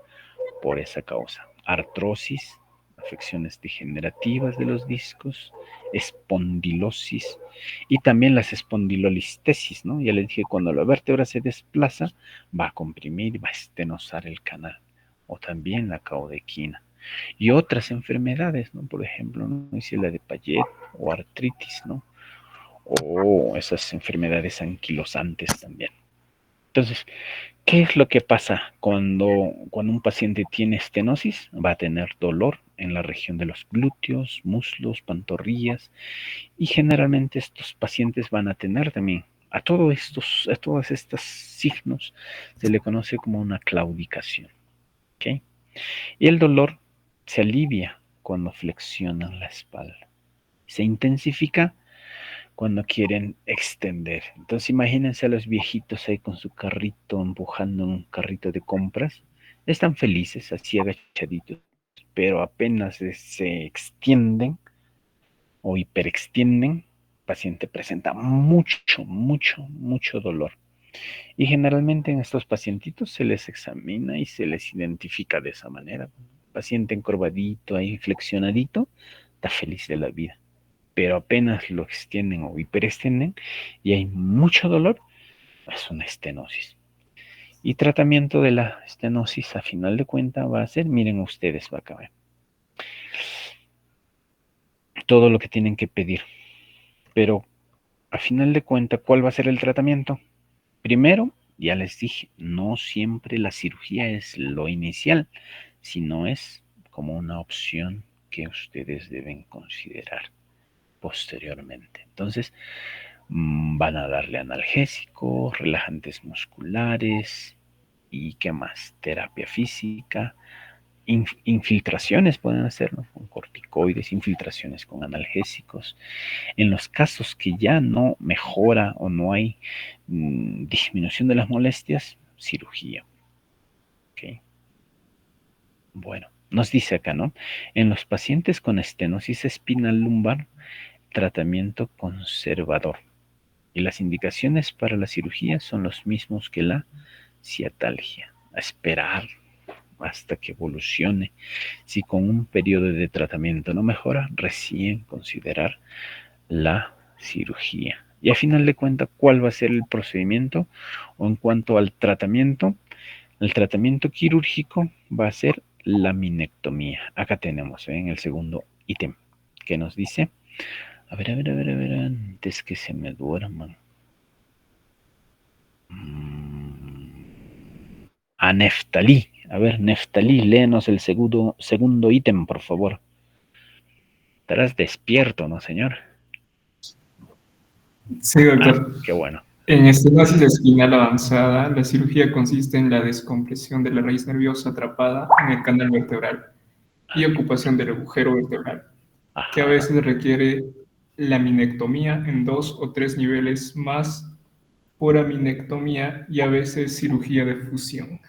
por esa causa. Artrosis, afecciones degenerativas de los discos, espondilosis y también las espondilolistesis, ¿no? Ya les dije, cuando la vértebra se desplaza, va a comprimir y va a estenosar el canal. O también la caudequina. Y otras enfermedades, ¿no? Por ejemplo, ¿no? Dice la de Payet o artritis, ¿no? O esas enfermedades anquilosantes también. Entonces, ¿qué es lo que pasa cuando un paciente tiene estenosis? Va a tener dolor en la región de los glúteos, muslos, pantorrillas y generalmente estos pacientes van a tener también a todos estos signos se le conoce como una claudicación. ¿Ok? Y el dolor se alivia cuando flexionan la espalda. Se intensifica cuando quieren extender. Entonces imagínense a los viejitos ahí con su carrito, empujando un carrito de compras. Están felices, así agachaditos, pero apenas se extienden o hiperextienden, el paciente presenta mucho dolor. Y generalmente en estos pacientitos se les examina y se les identifica de esa manera. Paciente encorvadito, ahí flexionadito, está feliz de la vida. Pero apenas lo extienden o hiperextienden y hay mucho dolor, es una estenosis. Y tratamiento de la estenosis a final de cuentas va a ser, miren ustedes, va a acabar. Todo lo que tienen que pedir. Pero a final de cuentas, ¿cuál va a ser el tratamiento? Primero, ya les dije, no siempre la cirugía es lo inicial, sino es como una opción que ustedes deben considerar posteriormente. Entonces, van a darle analgésicos, relajantes musculares y qué más, terapia física, infiltraciones pueden hacerlo con corticoides, infiltraciones con analgésicos. En los casos que ya no mejora o no hay disminución de las molestias, cirugía. ¿Okay? Bueno, nos dice acá, ¿no? En los pacientes con estenosis espinal lumbar, tratamiento conservador. Y las indicaciones para la cirugía son los mismos que la ciatalgia. A esperar hasta que evolucione. Si con un periodo de tratamiento no mejora, recién considerar la cirugía. Y a final de cuentas, ¿cuál va a ser el procedimiento? O en cuanto al tratamiento, el tratamiento quirúrgico va a ser la minectomía. Acá tenemos en el segundo ítem que nos dice, a ver, antes que se me duerman. A Neftalí. A ver, Neftalí, léenos el segundo ítem, por favor. Estarás despierto, ¿no, señor? Sí, doctor. Qué bueno. En estenosis espinal avanzada, la cirugía consiste en la descompresión de la raíz nerviosa atrapada en el canal vertebral y ocupación del agujero vertebral, que a veces requiere laminectomía en 2 o 3 niveles más foraminectomía y a veces cirugía de fusión.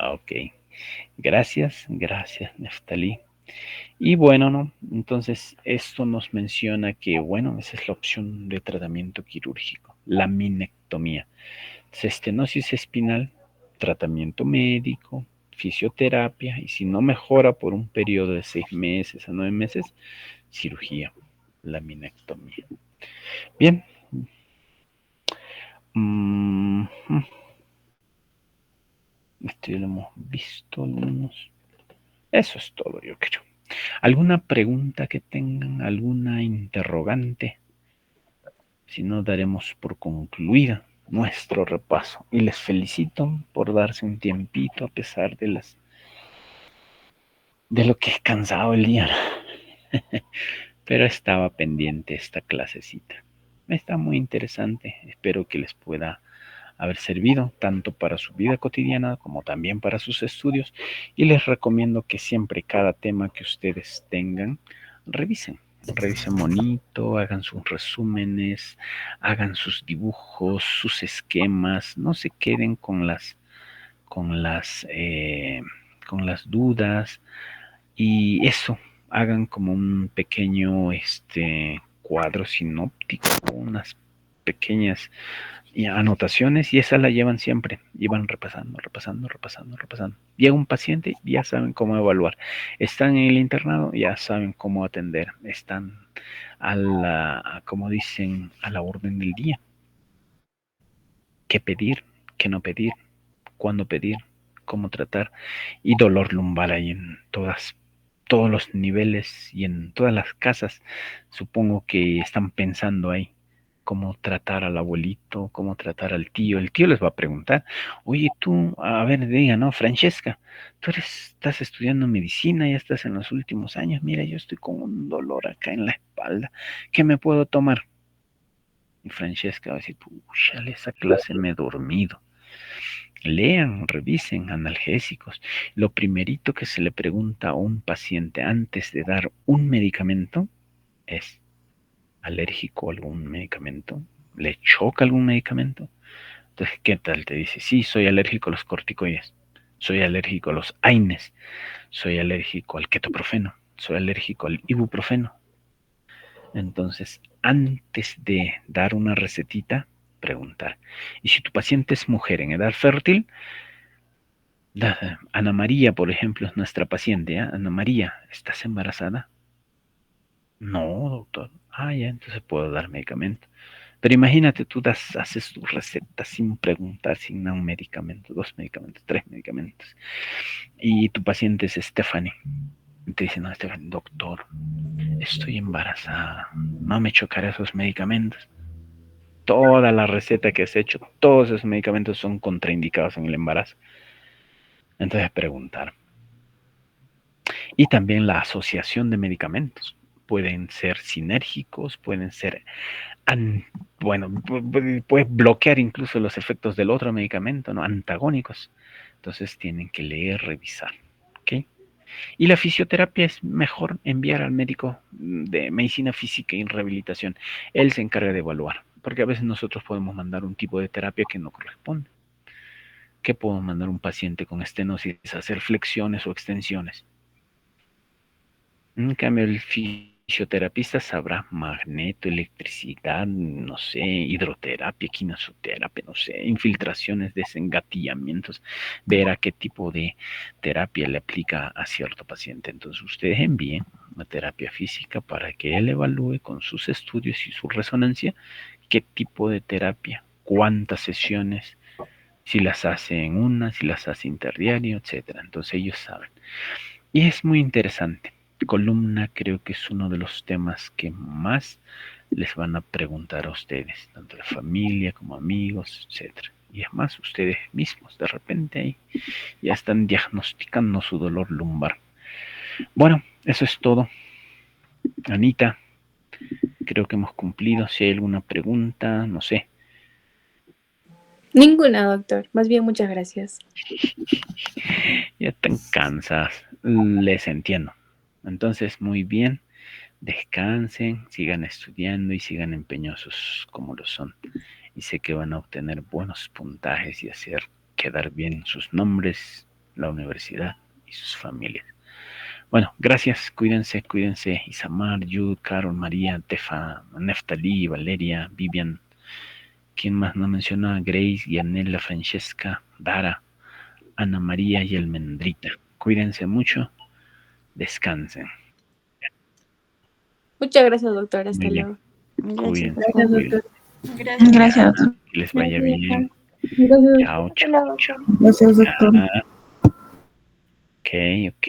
Ok. Gracias, Neftalí. Y bueno, ¿no? Entonces, esto nos menciona que, bueno, esa es la opción de tratamiento quirúrgico, la minectomía. Estenosis espinal, tratamiento médico, fisioterapia, y si no mejora por un periodo de 6 meses a 9 meses, cirugía, la minectomía. Bien. Esto ya lo hemos visto algunos. Eso es todo, yo creo. ¿Alguna pregunta que tengan? ¿Alguna interrogante? Si no, daremos por concluida nuestro repaso. Y les felicito por darse un tiempito a pesar de lo que es cansado el día. Pero estaba pendiente esta clasecita. Está muy interesante. Espero que les pueda haber servido tanto para su vida cotidiana como también para sus estudios. Y les recomiendo que siempre cada tema que ustedes tengan, revisen bonito, hagan sus resúmenes, hagan sus dibujos, sus esquemas, no se queden con las dudas, y eso, hagan como un pequeño cuadro sinóptico, unas pequeñas anotaciones, y esas la llevan siempre, y van repasando. Llega un paciente, ya saben cómo evaluar. Están en el internado, ya saben cómo atender. Están como dicen, a la orden del día. ¿Qué pedir? ¿Qué no pedir? ¿Cuándo pedir? ¿Cómo tratar? Y dolor lumbar ahí en todos los niveles y en todas las casas. Supongo que están pensando ahí cómo tratar al abuelito, cómo tratar al tío. El tío les va a preguntar, oye, tú, a ver, diga, ¿no? Francesca, tú estás estudiando medicina, ya estás en los últimos años, mira, yo estoy con un dolor acá en la espalda, ¿qué me puedo tomar? Y Francesca va a decir, pucha, esa clase me he dormido. Lean, revisen analgésicos. Lo primerito que se le pregunta a un paciente antes de dar un medicamento es, ¿alérgico a algún medicamento? ¿Le choca algún medicamento? Entonces, ¿qué tal? Te dice, sí, soy alérgico a los corticoides, soy alérgico a los AINES, soy alérgico al ketoprofeno, soy alérgico al ibuprofeno. Entonces, antes de dar una recetita, preguntar. Y si tu paciente es mujer en edad fértil, Ana María, por ejemplo, es nuestra paciente. ¿Eh? Ana María, ¿estás embarazada? No, doctor. Ah, ya, entonces puedo dar medicamento. Pero imagínate, tú haces tu receta sin preguntar, sin un medicamento, 2 medicamentos, 3 medicamentos. Y tu paciente es Stephanie. Te dice, no, Stephanie, doctor, estoy embarazada. No me chocaré esos medicamentos. Toda la receta que has hecho, todos esos medicamentos son contraindicados en el embarazo. Entonces, preguntar. Y también la asociación de medicamentos. Pueden ser sinérgicos, pueden ser, puede bloquear incluso los efectos del otro medicamento, ¿no? Antagónicos. Entonces tienen que leer, revisar. ¿Ok? Y la fisioterapia es mejor enviar al médico de medicina física y rehabilitación. Él se encarga de evaluar, porque a veces nosotros podemos mandar un tipo de terapia que no corresponde. ¿Qué puedo mandar un paciente con estenosis a hacer flexiones o extensiones? En cambio, el fisioterapista sabrá magneto, electricidad, no sé, hidroterapia, quinoterapia, no sé, infiltraciones, desengatillamientos, ver a qué tipo de terapia le aplica a cierto paciente. Entonces, ustedes envíen una terapia física para que él evalúe con sus estudios y su resonancia qué tipo de terapia, cuántas sesiones, si las hace en una, si las hace interdiario, etcétera. Entonces, ellos saben. Y es muy interesante. Columna creo que es uno de los temas que más les van a preguntar a ustedes, tanto la familia como amigos, etcétera. Y es más, ustedes mismos de repente ahí ya están diagnosticando su dolor lumbar. Bueno, eso es todo. Anita, creo que hemos cumplido. Si hay alguna pregunta, no sé. Ninguna, doctor. Más bien, muchas gracias. Ya están cansadas. Les entiendo. Entonces, muy bien, descansen, sigan estudiando y sigan empeñosos como lo son. Y sé que van a obtener buenos puntajes y hacer quedar bien sus nombres, la universidad y sus familias. Bueno, gracias, cuídense, Isamar, Yud, Carol, María, Tefa, Neftalí, Valeria, Vivian, ¿quién más no menciona? Grace, Yanela, Francesca, Dara, Ana María y Almendrita. Cuídense mucho. Descansen. Muchas gracias, doctor. Hasta luego. Cuídense. Gracias, doctor. Gracias, doctor. Que les vaya bien. Gracias. Chao, chao, chao. Gracias, doctor. Ok, ok.